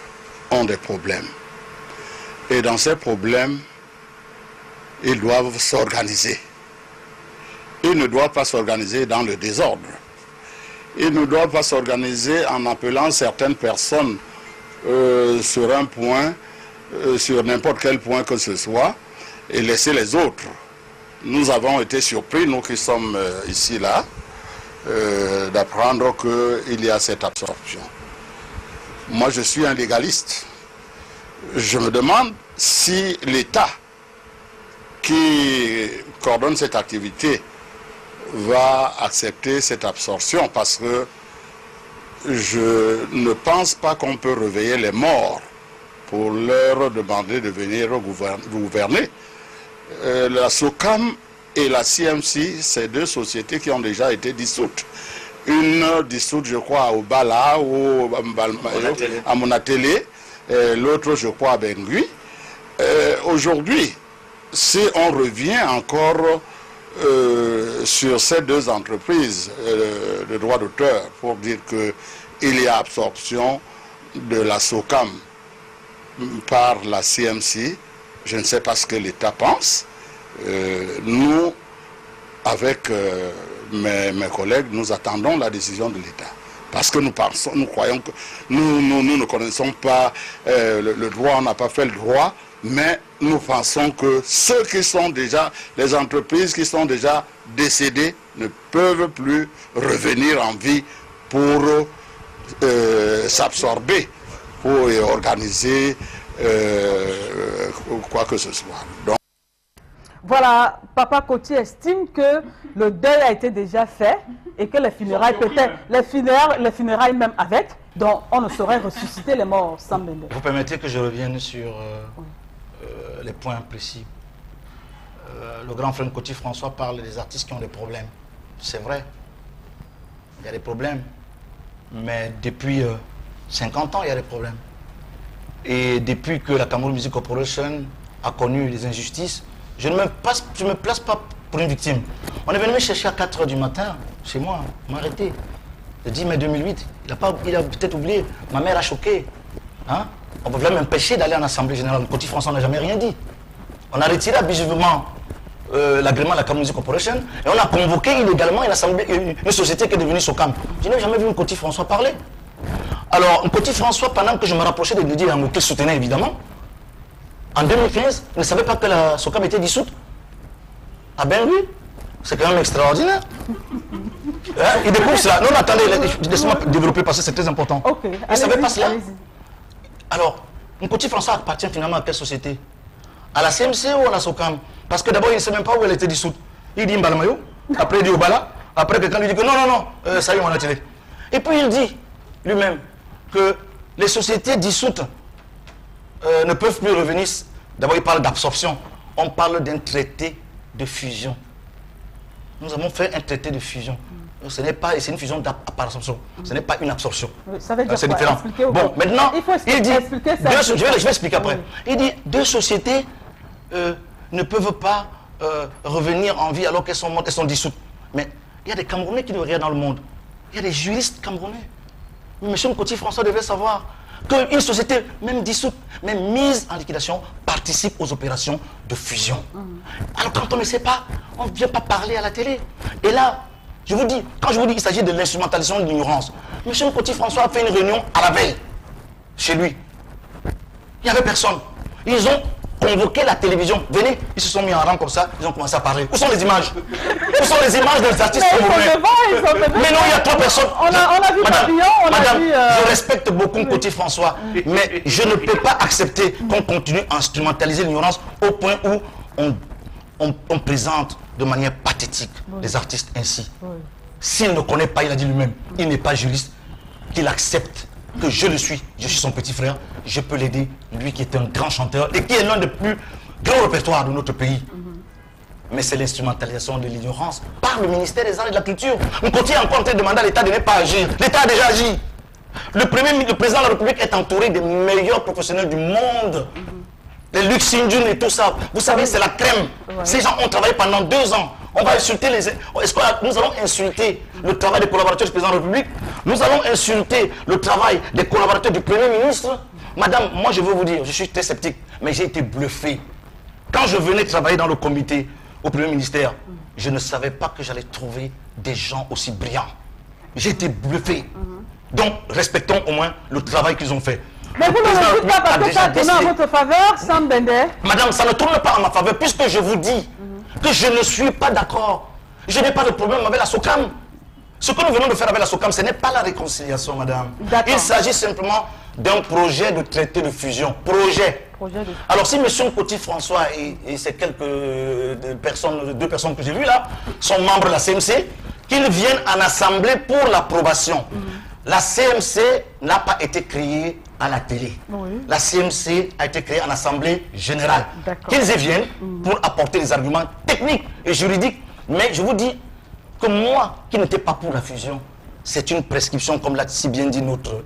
ont des problèmes. Et dans ces problèmes, ils doivent s'organiser. Ils ne doivent pas s'organiser dans le désordre. Ils ne doivent pas s'organiser en appelant certaines personnes sur un point, sur n'importe quel point que ce soit, et laisser les autres. Nous avons été surpris, nous qui sommes ici, là, d'apprendre qu'il y a cette absorption. Moi, je suis un légaliste. Je me demande si l'État qui coordonne cette activité va accepter cette absorption, parce que je ne pense pas qu'on peut réveiller les morts pour leur demander de venir gouverner. La SOCAM et la CMC, c'est deux sociétés qui ont déjà été dissoutes. Une dissoute, je crois, au Bala ou à Monatélé, l'autre, je crois, à Bengui. Aujourd'hui, si on revient encore sur ces deux entreprises de droit d'auteur pour dire qu'il y a absorption de la SOCAM par la CMC, je ne sais pas ce que l'État pense. Nous, avec mes collègues, nous attendons la décision de l'État. Parce que nous croyons que nous ne connaissons pas le droit, on n'a pas fait le droit, mais nous pensons que ceux qui sont déjà, les entreprises qui sont déjà décédées ne peuvent plus revenir en vie pour s'absorber, pour organiser quoi que ce soit. Donc, voilà, Papa Koti estime que le deuil a été déjà fait et que les funérailles, peut-être, les funérailles même avec, donc on ne saurait ressusciter les morts sans Bende. Vous permettez que je revienne sur les points précis. Le grand frère Nkoti François parle des artistes qui ont des problèmes. C'est vrai, il y a des problèmes, mais depuis 50 ans, il y a des problèmes. Et depuis que la Cameroun Music Corporation a connu les injustices, je ne me place pas pour une victime. On est venu me chercher à 4 h du matin, chez moi, on m'a arrêté. Le 10 mai 2008, il a peut-être oublié, ma mère a choqué. Hein? On voulait m'empêcher d'aller en Assemblée Générale. Nkoti François n'a jamais rien dit. On a retiré abusivement l'agrément de la Cameroun Music Corporation et on a convoqué illégalement une société qui est devenue SOCAM. Je n'ai jamais vu Nkoti François parler. Alors, Nkoti François, pendant que je me rapprochais de lui dire qu'il soutenait évidemment, en 2015, il ne savait pas que la SOCAM était dissoute. Ah ben oui, c'est quand même extraordinaire. Hein? Il découvre cela. Non, attendez, laissez-moi développer parce que c'est très important. Okay, il ne savait pas cela. Alors, Nkoti François appartient finalement à quelle société? À la CMC ou à la SOCAM? Parce que d'abord, il ne sait même pas où elle était dissoute. Il dit Mbalamayo, après il dit Obala, après quelqu'un lui dit que non, ça y est, on a tiré. Et puis il dit lui-même que les sociétés dissoutes ne peuvent plus revenir. D'abord, il parle d'absorption. On parle d'un traité de fusion. Nous avons fait un traité de fusion. Ce n'est pas, c'est une fusion par absorption. Ce n'est pas une absorption. Ça veut dire c'est différent. Bon, maintenant, il dit, je vais expliquer après. Il dit, deux sociétés ne peuvent pas revenir en vie alors qu'elles sont mortes, elles sont dissoutes. Mais il y a des Camerounais qui ne regardent dans le monde. Il y a des juristes camerounais. M. Nkoti François devait savoir qu'une société, même dissoute, même mise en liquidation, participe aux opérations de fusion. Alors quand on ne sait pas, on ne vient pas parler à la télé. Et là, Je vous dis, quand je vous dis qu'il s'agit de l'instrumentalisation de l'ignorance, M. Petit François a fait une réunion à la veille, chez lui. Il n'y avait personne. Ils ont convoqué la télévision. Venez, ils se sont mis en rang comme ça, ils ont commencé à parler. Où sont les images? Où sont les images des artistes camerounais? Mais non, il y a trop personne. On a vu Papillon, je respecte beaucoup Petit François, mais je ne peux pas accepter qu'on continue à instrumentaliser l'ignorance au point où on présente de manière pathétique les artistes ainsi. S'il ne connaît pas, il a dit lui-même, il n'est pas juriste, qu'il accepte que je le suis, je suis son petit frère, je peux l'aider, lui qui est un grand chanteur et qui est l'un des plus grands répertoires de notre pays. Mais c'est l'instrumentalisation de l'ignorance par le ministère des Arts et de la Culture. On continue encore en train de demander à l'État de ne pas agir. L'État a déjà agi. Le président de la République est entouré des meilleurs professionnels du monde. Les Luc Sindjun et tout ça. Vous savez, c'est la crème. Ces gens ont travaillé pendant 2 ans. On va insulter les... Est-ce que nous allons insulter le travail des collaborateurs du président de la République? Nous allons insulter le travail des collaborateurs du Premier ministre? Madame, moi je veux vous dire, je suis très sceptique, mais j'ai été bluffé. Quand je venais travailler dans le comité au Premier ministère, je ne savais pas que j'allais trouver des gens aussi brillants. J'ai été bluffé. Donc, respectons au moins le travail qu'ils ont fait. Mais vous ne dites pas parce que ça tourne en votre faveur, Sam Bende. Madame, ça ne tourne pas en ma faveur, puisque je vous dis que je ne suis pas d'accord. Je n'ai pas de problème avec la SOCAM. Ce que nous venons de faire avec la SOCAM, ce n'est pas la réconciliation, madame. Il s'agit simplement d'un projet de traité de fusion. Projet. Alors si M. Petit François et ces quelques personnes, 2 personnes que j'ai vues là, sont membres de la CMC, qu'ils viennent en assemblée pour l'approbation. La CMC n'a pas été créée à la télé. La CMC a été créée en assemblée générale. Qu'ils y viennent pour apporter des arguments techniques et juridiques. Mais je vous dis que moi, qui n'étais pas pour la fusion, c'est une prescription, comme l'a si bien dit notre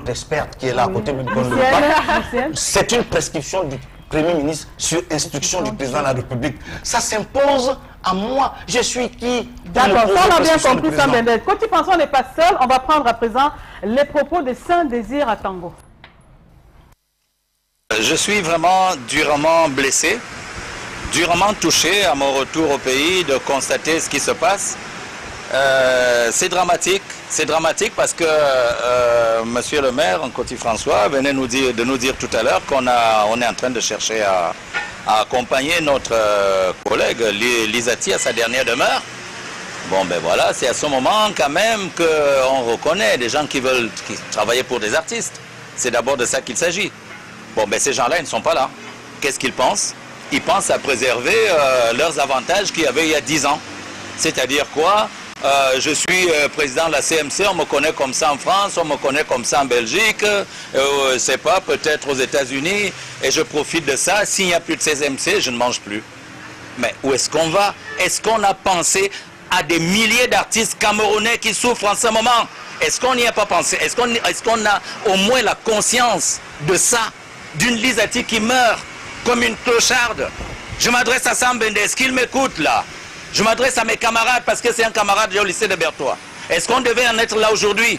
experte qui est là à côté de nous. C'est une prescription du Premier ministre sur instruction du président de la République. Ça s'impose à moi. Je suis qui? D'accord, ça on a bien compris, Sam Bende. Quand tu penses qu'on n'est pas seul, on va prendre à présent les propos de Saint-Désir à Tango. Je suis vraiment durement blessé, durement touché à mon retour au pays de constater ce qui se passe. C'est dramatique parce que Monsieur le maire, Petit François, venait de nous dire tout à l'heure qu'on est en train de chercher à accompagner notre collègue Lisati à sa dernière demeure. Bon ben voilà, c'est à ce moment quand même qu'on reconnaît des gens qui veulent travailler pour des artistes. C'est d'abord de ça qu'il s'agit. Bon ben ces gens-là, ils ne sont pas là. Qu'est-ce qu'ils pensent? Ils pensent à préserver leurs avantages qu'il y avait il y a 10 ans. C'est-à-dire quoi? Je suis président de la CMC, on me connaît comme ça en France, on me connaît comme ça en Belgique, c'est pas, peut-être aux États-Unis, et je profite de ça. S'il n'y a plus de CMC, je ne mange plus. Mais où est-ce qu'on va? Est-ce qu'on a pensé à des milliers d'artistes camerounais qui souffrent en ce moment? Est-ce qu'on n'y a pas pensé? Est-ce qu'on a au moins la conscience de ça? D'une Lisati qui meurt comme une clocharde? Je m'adresse à Sam Bende, est-ce qu'il m'écoute là? Je m'adresse à mes camarades parce que c'est un camarade au lycée de Berthois. Est-ce qu'on devait en être là aujourd'hui?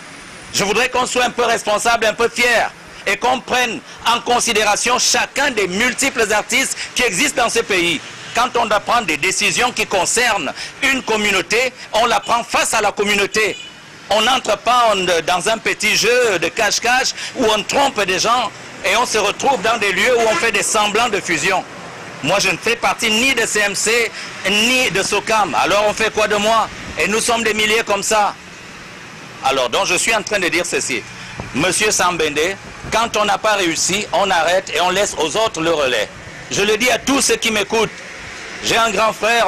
Je voudrais qu'on soit un peu responsable, un peu fier et qu'on prenne en considération chacun des multiples artistes qui existent dans ce pays. Quand on doit prendre des décisions qui concernent une communauté, on la prend face à la communauté. On n'entre pas dans un petit jeu de cache-cache où on trompe des gens et on se retrouve dans des lieux où on fait des semblants de fusion. Moi, je ne fais partie ni de CMC, ni de SOCAM. Alors, on fait quoi de moi? Et nous sommes des milliers comme ça. Alors, donc, je suis en train de dire ceci. Monsieur Sam Bende, quand on n'a pas réussi, on arrête et on laisse aux autres le relais. Je le dis à tous ceux qui m'écoutent. J'ai un grand frère,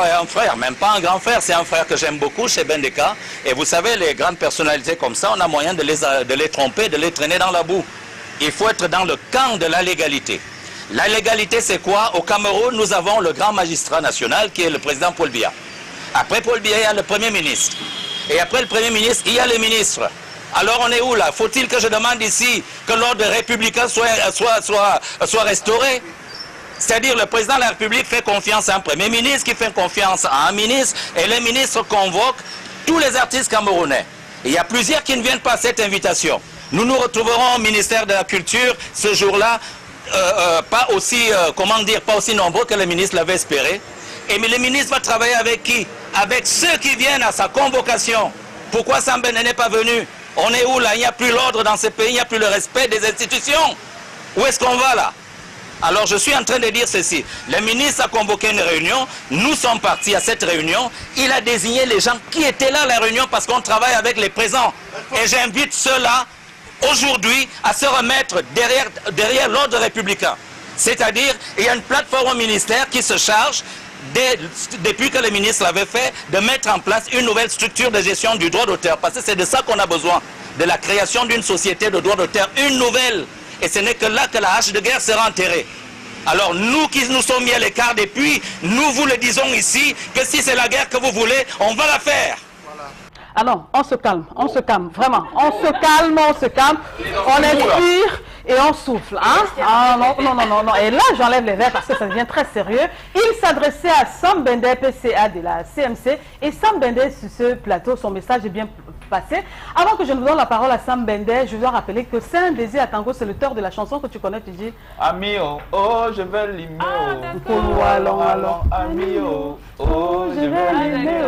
même pas un grand frère, c'est un frère que j'aime beaucoup chez Bendeka. Et vous savez, les grandes personnalités comme ça, on a moyen de les tromper, de les traîner dans la boue. Il faut être dans le camp de la légalité. La légalité, c'est quoi? Au Cameroun, nous avons le grand magistrat national qui est le président Paul Biya. Après Paul Biya, il y a le Premier ministre. Et après le Premier ministre, il y a les ministres. Alors on est où là? Faut-il que je demande ici que l'ordre républicain soit restauré? C'est-à-dire le président de la République fait confiance à un Premier ministre qui fait confiance à un ministre et les ministres convoquent tous les artistes camerounais. Il y a plusieurs qui ne viennent pas à cette invitation. Nous nous retrouverons au ministère de la Culture ce jour-là. Pas aussi, pas aussi nombreux que le ministre l'avait espéré. Et le ministre va travailler avec qui? Avec ceux qui viennent à sa convocation. Pourquoi Sam Bende n'est pas venu? On est où là? Il n'y a plus l'ordre dans ce pays, il n'y a plus le respect des institutions. Où est-ce qu'on va là? Alors je suis en train de dire ceci. Le ministre a convoqué une réunion, nous sommes partis à cette réunion, il a désigné les gens qui étaient là à la réunion parce qu'on travaille avec les présents. Et j'invite ceux-là aujourd'hui à se remettre derrière l'ordre républicain. C'est-à-dire, il y a une plateforme au ministère qui se charge, depuis que le ministre l'avait fait, de mettre en place une nouvelle structure de gestion du droit d'auteur. Parce que c'est de ça qu'on a besoin, de la création d'une société de droit d'auteur, une nouvelle. Et ce n'est que là que la hache de guerre sera enterrée. Alors nous qui nous sommes mis à l'écart depuis, nous vous le disons ici, que si c'est la guerre que vous voulez, on va la faire. Alors, on se calme, vraiment. On se calme, on inspire et on souffle. Hein? Ah, non. Et là, j'enlève les verres parce que ça devient très sérieux. Il s'adressait à Sam Bende, PCA de la CMC. Et Sam Bende, sur ce plateau, son message est bien passé. Avant que je ne donne la parole à Sam Bende, je dois rappeler que c'est un désir à tango, c'est l'auteur de la chanson que tu connais, tu dis. Ami, oh, je vais l'aimer. Allons, ami, oh, je vais l'aimer.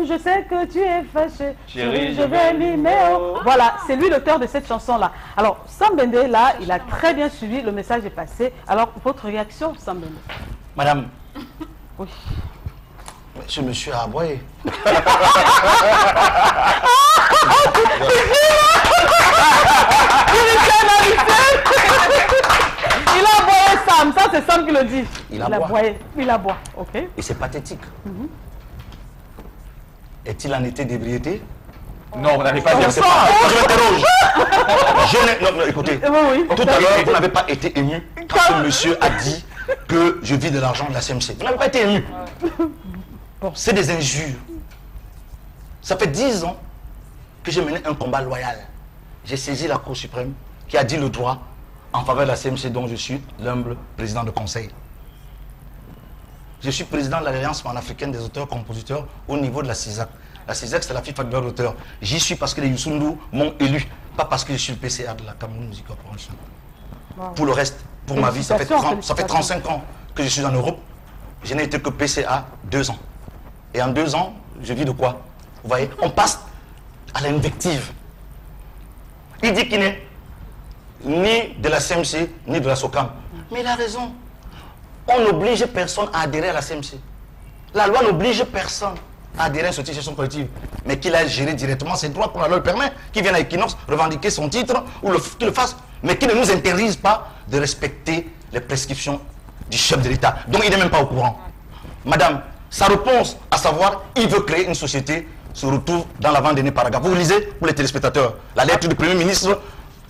Je sais que tu es fâché. Chérie, je vais l'aimer. Voilà, c'est lui l'auteur de cette chanson-là. Alors, Sam Bende, là, il a très bien suivi, le message est passé. Alors, votre réaction, Sam Bende? Madame. Oui. Ce monsieur a aboyé. Il a aboyé Sam, ça c'est Sam qui le dit. Il aboie. Il aboie, ok. Et c'est pathétique. Est-il en été d'ébriété? Non, vous n'avez pas dit ça. Je m'interroge. Non, écoutez. Oui. Tout à l'heure, vous n'avez pas été ému quand ce monsieur a dit que je vis de l'argent de la CMC. Vous n'avez pas été ému. C'est des injures. Ça fait 10 ans que j'ai mené un combat loyal. J'ai saisi la Cour suprême qui a dit le droit en faveur de la CMC dont je suis l'humble président de conseil. Je suis président de l'Alliance panafricaine des auteurs-compositeurs au niveau de la CISAC. La CISAC, c'est la FIFA de d'auteur. J'y suis parce que les Youssundou m'ont élu, pas parce que je suis le PCA de la Cameroun Music Corporation. Pour le reste, pour ma vie, ça fait 35 ans que je suis en Europe. Je n'ai été que PCA 2 ans. Et en 2 ans, je vis de quoi? Vous voyez, on passe à l'invective. Il dit qu'il n'est ni de la CMC, ni de la SOCAM. Mais il a raison. On n'oblige personne à adhérer à la CMC. La loi n'oblige personne à adhérer à cette gestion collective. Mais qu'il a géré directement ses droits, qu'on la loi le permet, qu'il vienne à Equinox revendiquer son titre, ou qu'il le fasse, mais qu'il ne nous interdise pas de respecter les prescriptions du chef de l'État. Donc il n'est même pas au courant. Madame, sa réponse, à savoir, il veut créer une société, se retrouve dans l'avant-dernier paragraphe. Vous lisez, pour les téléspectateurs, la lettre du Premier ministre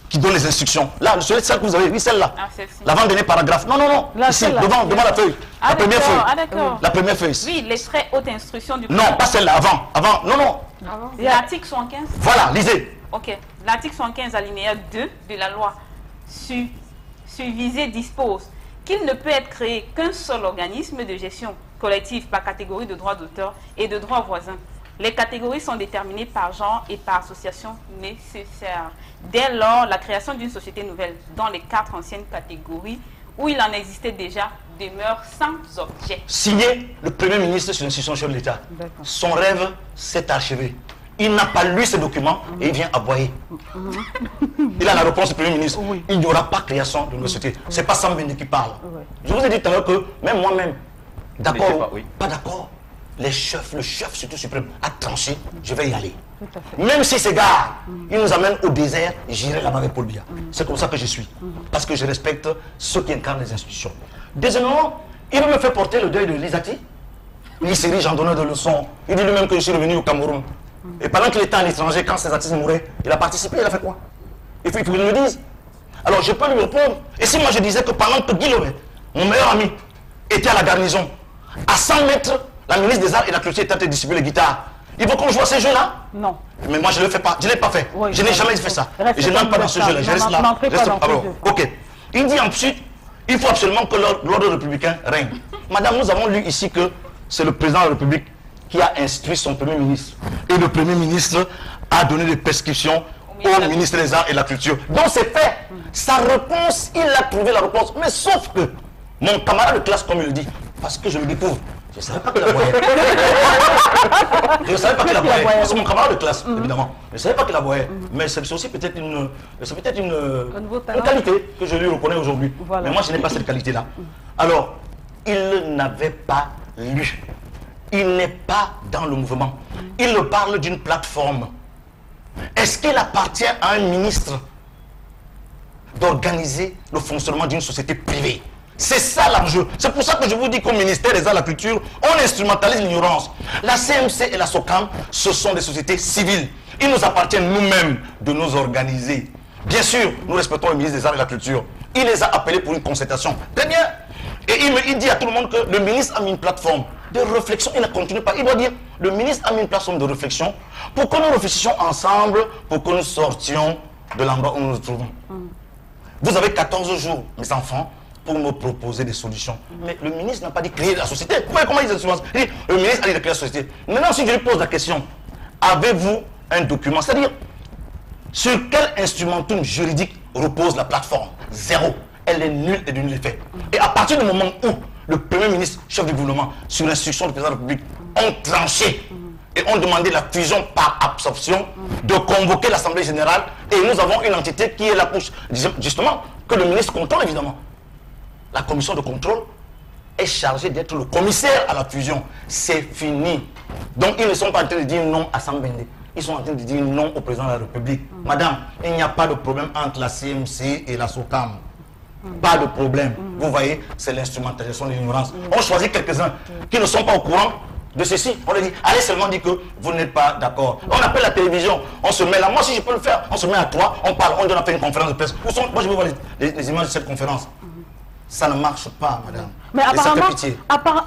qui donne les instructions. Là, celle que vous avez, oui, celle-là. L'avant-dernier paragraphe. Non, ici, devant la feuille. La première feuille. La première feuille. Oui, les très hautes instructions du... Non, pas celle-là, avant. Non. L'article 75. Voilà, lisez. Ok. L'article 75, alinéa 2 de la loi sur visée dispose qu'il ne peut être créé qu'un seul organisme de gestion collective par catégorie de droits d'auteur et de droits voisins. Les catégories sont déterminées par genre et par association nécessaire. Dès lors, la création d'une société nouvelle dans les 4 anciennes catégories où il en existait déjà demeure sans objet. Signé le Premier ministre sur l'institution chef de l'État. Son rêve s'est achevé. Il n'a pas lu ce document et il vient aboyer. Il a la réponse du Premier ministre. Il n'y aura pas création de société. Ce n'est pas Sam Bende qui parle. Je vous ai dit tout à l'heure que même moi-même, d'accord, pas d'accord, le chef surtout suprême, a tranché, je vais y aller. Même si ces gars, ils nous amènent au désert, j'irai là-bas avec Paul Biya. C'est comme ça que je suis. Parce que je respecte ceux qui incarnent les institutions. Deuxièmement, il veut me faire porter le deuil de Lisati. Il s'érige en donneur de leçons. Il dit lui-même que je suis revenu au Cameroun. Et pendant qu'il était à l'étranger, quand ces artistes mouraient, il a participé, il a fait quoi? Il faut qu'il me le dise. Alors je peux lui répondre. Et si moi je disais que pendant que Guy Lomé, mon meilleur ami, était à la garnison, à 100 mètres, la ministre des Arts et de la Culture était en train de distribuer les guitarres. Il faut qu'on joue à ces jeux-là? Non. Mais moi je ne le fais pas. Je ne l'ai pas fait. Je n'ai jamais fait ça. Et je n'entre pas dans ce jeu-là. Je reste là. Ok. Il dit ensuite, il faut absolument que l'ordre républicain règne. Madame, nous avons lu ici que c'est le président de la République qui a instruit son Premier ministre. Et le Premier ministre a donné des prescriptions au ministre des Arts et de la Culture. Donc c'est fait. Sa réponse, il a trouvé la réponse. Mais sauf que mon camarade de classe, comme il le dit, parce que je le découvre, Je ne savais pas qu'il aboyait. Je ne savais pas qu'il aboyait. C'est mon camarade de classe, évidemment. Je ne savais pas qu'il aboyait. Mais c'est aussi peut-être une qualité que je lui reconnais aujourd'hui. Voilà. Mais moi, je n'ai pas cette qualité-là. Alors, il n'avait pas lu. Il n'est pas dans le mouvement. Il parle d'une plateforme. Est-ce qu'il appartient à un ministre d'organiser le fonctionnement d'une société privée? C'est ça l'enjeu. C'est pour ça que je vous dis qu'au ministère des Arts et de la Culture, on instrumentalise l'ignorance. La CMC et la SOCAM, ce sont des sociétés civiles. Il nous appartient nous-mêmes de nous organiser. Bien sûr, nous respectons le ministre des Arts et de la Culture. Il les a appelés pour une concertation. Très bien. Et il dit à tout le monde que le ministre a mis une plateforme de réflexion. Il ne continue pas. Il doit dire, le ministre a mis une plateforme de réflexion pour que nous réfléchissions ensemble, pour que nous sortions de l'endroit où nous nous trouvons. Vous avez 14 jours, mes enfants, pour me proposer des solutions. Mais le ministre n'a pas dit créer la société. Vous voyez comment il dit? Le ministre a dit de créer la société. Maintenant, si je lui pose la question, avez-vous un document? C'est-à-dire, sur quel instrumentum juridique repose la plateforme? Zéro. Elle est nulle et de nul effet. Et à partir du moment où le Premier ministre, chef du gouvernement, sur l'instruction du président de la République, ont tranché et ont demandé la fusion par absorption, de convoquer l'Assemblée générale, et nous avons une entité qui est là pour, justement, que le ministre contrôle évidemment. La commission de contrôle est chargée d'être le commissaire à la fusion. C'est fini. Donc ils ne sont pas en train de dire non à Sam Bende. Ils sont en train de dire non au président de la République. Madame, il n'y a pas de problème entre la CMC et la SOCAM. Pas de problème. Vous voyez, c'est l'instrumentalisation de l'ignorance. On choisit quelques-uns qui ne sont pas au courant de ceci. On leur dit, allez seulement dire que vous n'êtes pas d'accord. On appelle la télévision, on se met là. Moi, si je peux le faire, on se met à trois, on parle, on donne à faire une conférence de presse. Où sont, moi, je veux voir les images de cette conférence. Ça ne marche pas, madame. Mais apparemment,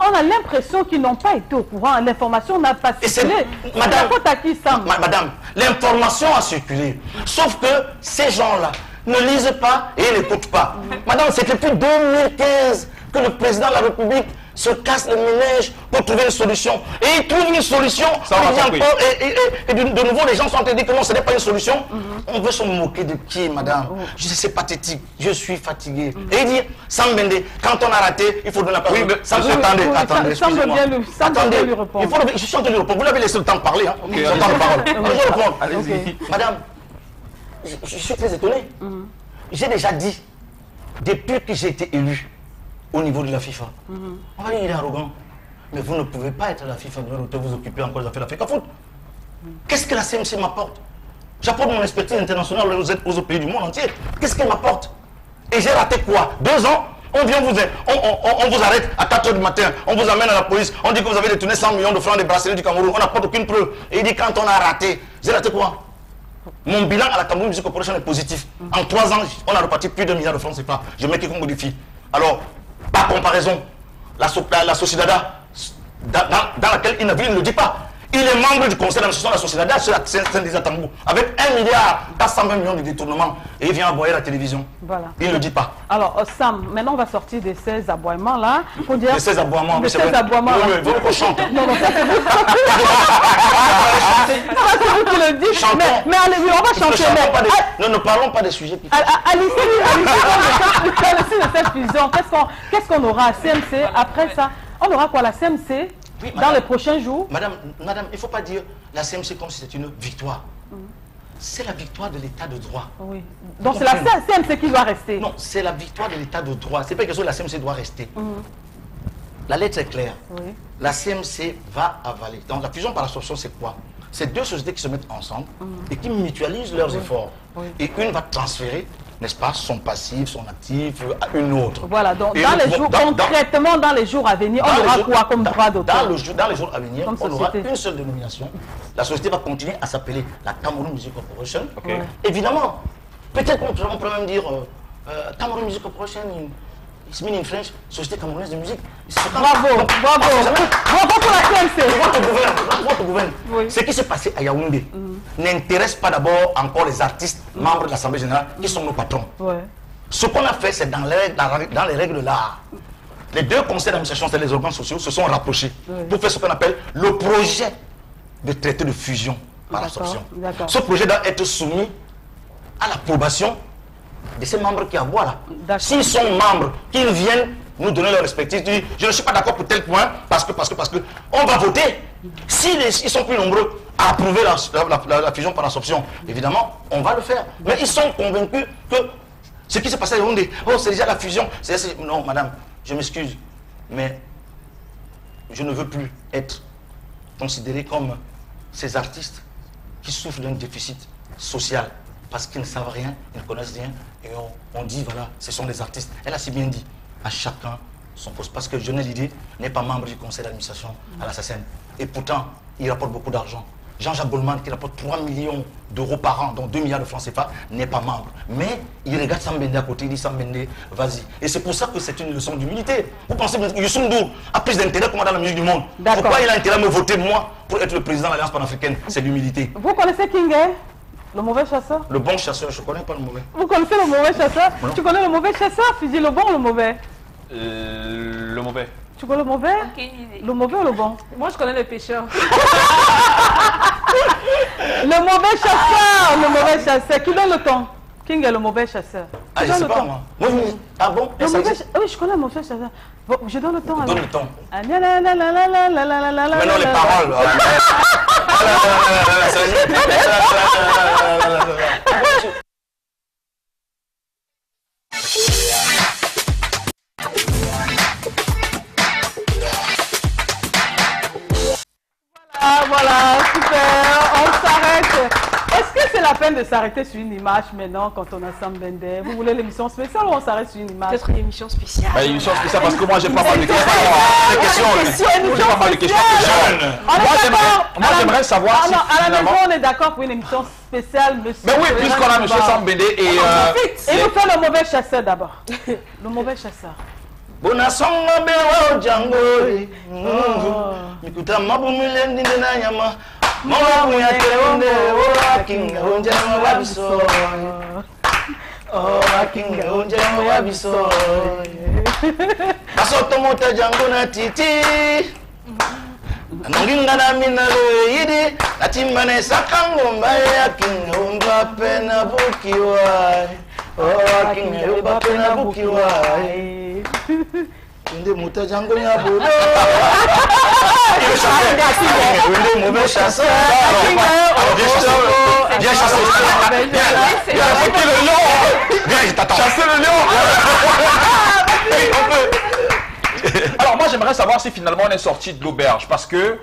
on a l'impression qu'ils n'ont pas été au courant. L'information n'a pas circulé. Madame, madame, l'information a circulé. Sauf que ces gens-là ne lisent pas et n'écoutent pas. Madame, c'est depuis 2015 que le président de la République se casse le ménage pour trouver une solution. Et il trouve une solution. Et de nouveau, les gens sont en train de dire que non, ce n'est pas une solution. On veut se moquer de qui, madame? C'est pathétique. Je suis fatigué. Et il dit, Sam Bende, quand on a raté, il faut donner la parole. Attendez, excusez-moi. Attendez, je suis en train de lui répondre. Vous l'avez laissé le temps de parler. Hein? Le temps de parole. Je réponds. Madame, je suis très étonné. J'ai déjà dit, depuis que j'ai été élu, au niveau de la FIFA. On va dire qu'il est arrogant. Mais vous ne pouvez pas être à la FIFA de vous occuper encore des affaires d'Afrique à foot. Qu'est-ce que la CMC m'apporte? J'apporte mon expertise internationale aux autres pays du monde entier. Qu'est-ce qu'elle m'apporte? Et j'ai raté quoi? 2 ans? On vient on vous arrête à 4 h du matin, on vous amène à la police, on dit que vous avez détourné 100 millions de francs des bracelets du Cameroun, on n'apporte aucune preuve. Et il dit quand on a raté, j'ai raté quoi? Mon bilan à la Cameroun Music Corporation est positif. En 3 ans, on a reparti plus de 1 milliard de francs CFA. Je mets quiconque modifie. Alors, par comparaison, la Sociedada, dans laquelle il ne le dit pas, il est membre du conseil d'administration de la Sociedada sur la Saint-Denis-Tambou, avec 1 milliard 420 millions de détournements, et il vient aboyer la télévision. Voilà. Il ne le dit pas. Alors, Sam, maintenant on va sortir de ces aboiements là. Pour dire de ces aboiements, de ces aboiements. Oui, oui, vous chantez. Non, non, ça c'est vous. C'est vous qui le dites. Mais allez, on va chanter. Ne parlons pas des sujets qui... À l'issue de cette fusion, qu'est-ce qu'on aura? CMC, après ça, on aura quoi? La CMC oui, dans les prochains jours? Madame, il ne faut pas dire la CMC comme si c'était une victoire. C'est la victoire de l'état de droit. Oui. Donc c'est la CMC qui doit rester? Non, c'est la victoire de l'état de droit. C'est pas quelque chose que la CMC doit rester. La lettre est claire. Oui. La CMC va avaler. Donc la fusion par absorption, c'est quoi? C'est 2 sociétés qui se mettent ensemble et qui mutualisent leurs efforts. Oui. Et une va transférer, n'est-ce pas, son passif, son actif à une autre. Voilà, donc dans les jours, concrètement dans les jours à venir, on aura quoi comme droit d'auteur? Dans les jours à venir, on aura une seule dénomination. La société va continuer à s'appeler la Cameroun Music Corporation. Okay. Évidemment, peut-être qu'on peut même dire Cameroun Music Corporation it's mean in French, Société camerounaise de musique. Bravo, bravo. Bravo pour la CMC. Votre gouvernement. Oui. Ce qui s'est passé à Yaoundé n'intéresse pas d'abord encore les artistes membres de l'Assemblée générale qui sont nos patrons. Ouais. Ce qu'on a fait, c'est dans les règles de l'art. Les 2 conseils d'administration, c'est les organes sociaux, se sont rapprochés pour faire ce qu'on appelle le projet de traité de fusion par absorption. Ce projet doit être soumis à l'approbation de ces membres qui aboient là. S'ils sont membres, qu'ils viennent nous donner leur respectif. Tu dis, je ne suis pas d'accord pour tel point parce que on va voter. S'ils sont plus nombreux à approuver la fusion par absorption, évidemment, on va le faire. Mais ils sont convaincus que ce qui s'est passé à Yaoundé, oh, c'est déjà la fusion. Non, madame, je m'excuse, mais je ne veux plus être considéré comme ces artistes qui souffrent d'un déficit social parce qu'ils ne savent rien, ils ne connaissent rien. Et on dit, voilà, ce sont des artistes. Elle a si bien dit, à chacun son poste. Parce que Lionel Lidé n'est pas membre du conseil d'administration à la SACEM. Et pourtant, il rapporte beaucoup d'argent. Jean-Jacques Goldman, qui rapporte 3 millions d'euros par an, dont 2 milliards de francs CFA, n'est pas membre. Mais il regarde Sam Bende à côté, il dit Sam Bende, vas-y. Et c'est pour ça que c'est une leçon d'humilité. Vous pensez que Youssou N'Dour a plus d'intérêt que moi dans la musique du monde. Pourquoi il a intérêt à me voter, moi, pour être le président de l'Alliance panafricaine? C'est l'humilité. Vous connaissez King, hein? Le mauvais chasseur? Le bon chasseur, je ne connais pas le mauvais. Vous connaissez le mauvais chasseur? Non. Tu connais le mauvais chasseur? Tu dis le bon ou le mauvais? Le mauvais. Tu connais le mauvais? Le mauvais ou le bon? Moi, je connais le pêcheur. Le mauvais chasseur, le mauvais chasseur. Qui donne le temps? King est le mauvais chasseur. Ah, je ne sais pas, moi. Ah bon? Oui, je connais le mauvais chasseur. Bon, je donne le temps. Donne le temps. Maintenant, les paroles. Voilà, super, on s'arrête. Est-ce que c'est la peine de s'arrêter sur une image maintenant quand on a Sam Bende? Vous voulez l'émission spéciale ou on s'arrête sur une image? Peut-être une émission spéciale. Bah, émission spéciale parce que moi j'ai pas mal de questions. J'ai pas mal de questions. Moi j'aimerais savoir si à la maison on est d'accord pour une émission spéciale, monsieur. Mais oui, puisqu'on a monsieur Sam Bende et... Et nous fait le mauvais chasseur d'abord. Le mauvais chasseur. Bonasonga bewa jangori mikuta mabumile ndinde na nyama mama bunyake onde o akinga onje wabiso o akinga onje wabiso basoto mota jango na titi anonginga na minalo yidi atimane sakango mbaye akinga onga pena bukiwa o akinga onga pena bukiwa Inde muta jango ya bodo. Inde mauvais chasseur. Viens chasser. Viens attaquer le lion. Viens, je t'attends. Chasser le lion. Alors moi j'aimerais savoir si finalement on est sorti de l'auberge parce que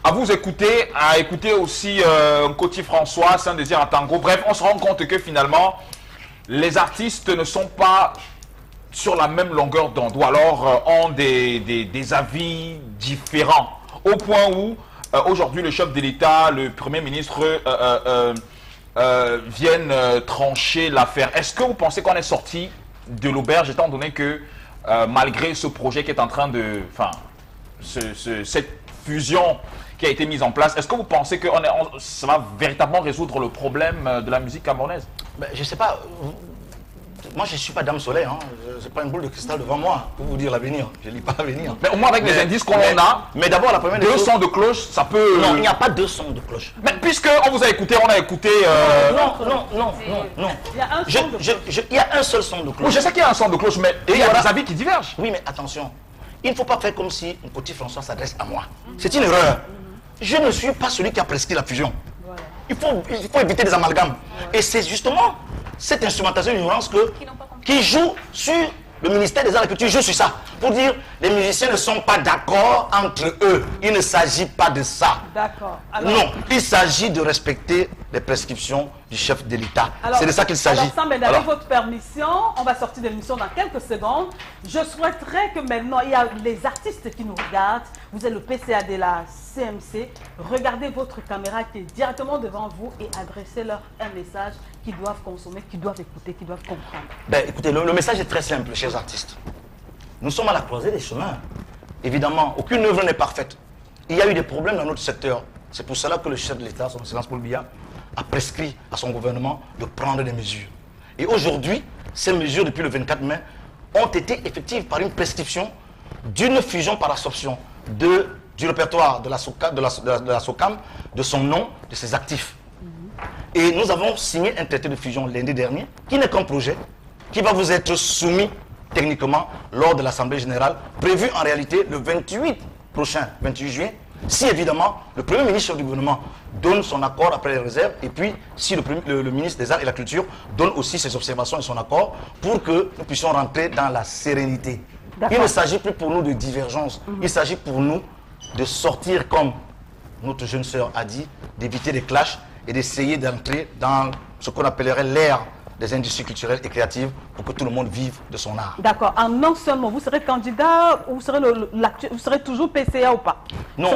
à vous écouter, à écouter aussi Coty François, Saint-Désir à Tango, bref, on se rend compte que finalement les artistes ne sont pas sur la même longueur d'onde ou alors ont des avis différents au point où aujourd'hui le chef de l'État, le Premier ministre viennent trancher l'affaire. Est-ce que vous pensez qu'on est sorti de l'auberge étant donné que malgré ce projet qui est en train de... Enfin, cette fusion qui a été mise en place, est-ce que vous pensez que ça va véritablement résoudre le problème de la musique camerounaise? Ben, je ne sais pas. Moi, je ne suis pas Dame Soleil, hein. Je n'ai pas une boule de cristal devant moi pour vous dire l'avenir. Je ne lis pas l'avenir. Mais au moins avec les indices qu'on a, mais d'abord, la première deux sons de cloche, ça peut... Non, il n'y a pas deux sons de cloche. Mais puisqu'on vous a écouté, on a écouté... Non. Il y a un seul son de cloche. Oui, je sais qu'il y a un son de cloche, mais il y a des avis qui divergent. Oui, mais attention. Il ne faut pas faire comme si Coty François s'adresse à moi. C'est une erreur. Je ne suis pas celui qui a prescrit la fusion. Il faut éviter des amalgames. Et c'est justement cette instrumentation d'ignorance qui joue sur le ministère des Arts et de la Culture, joue sur ça. Pour dire, les musiciens ne sont pas d'accord entre eux. Il ne s'agit pas de ça. D'accord. Non, il s'agit de respecter les prescriptions du chef de l'État. C'est de ça qu'il s'agit. Alors, Sam Bende, avec votre permission, on va sortir de l'émission dans quelques secondes. Je souhaiterais que maintenant, il y a les artistes qui nous regardent. Vous êtes le PCA de la CMC. Regardez votre caméra qui est directement devant vous et adressez-leur un message qu'ils doivent consommer, qu'ils doivent écouter, qu'ils doivent comprendre. Ben, écoutez, le message est très simple, chers artistes. Nous sommes à la croisée des chemins. Évidemment, aucune œuvre n'est parfaite. Il y a eu des problèmes dans notre secteur. C'est pour cela que le chef de l'État, son Excellence Paul Biya, a prescrit à son gouvernement de prendre des mesures. Et aujourd'hui, ces mesures, depuis le 24 mai, ont été effectives par une prescription d'une fusion par absorption du répertoire de la SOCAM, de son nom, de ses actifs. Et nous avons signé un traité de fusion lundi dernier, qui n'est qu'un projet, qui va vous être soumis techniquement lors de l'Assemblée générale, prévue en réalité le 28 prochain, 28 juillet, si évidemment le Premier ministre du gouvernement donne son accord après les réserves, et puis si le ministre des Arts et de la Culture donne aussi ses observations et son accord, pour que nous puissions rentrer dans la sérénité. Il ne s'agit plus pour nous de divergence, il s'agit pour nous de sortir, comme notre jeune sœur a dit, d'éviter des clashs et d'essayer d'entrer dans ce qu'on appellerait l'ère des industries culturelles et créatives pour que tout le monde vive de son art. D'accord. En un seul mot, vous serez candidat ou vous serez toujours PCA ou pas? Non,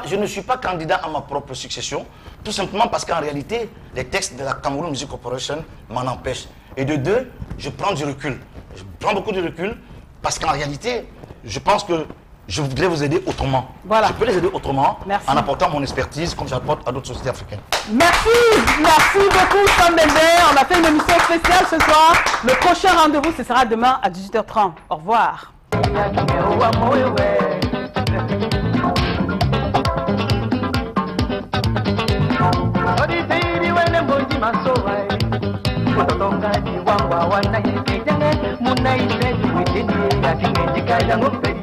je ne suis pas candidat à ma propre succession, tout simplement parce qu'en réalité, les textes de la Cameroun Music Corporation m'en empêchent. Et de deux, je prends du recul. Je prends beaucoup de recul parce qu'en réalité, je pense que je voudrais vous aider autrement. Voilà. Je peux les aider autrement. Merci. En apportant mon expertise comme j'apporte à d'autres sociétés africaines. Merci, merci beaucoup Sam Bende. On a fait une émission spéciale ce soir. Le prochain rendez-vous, ce sera demain à 18h30. Au revoir. Munai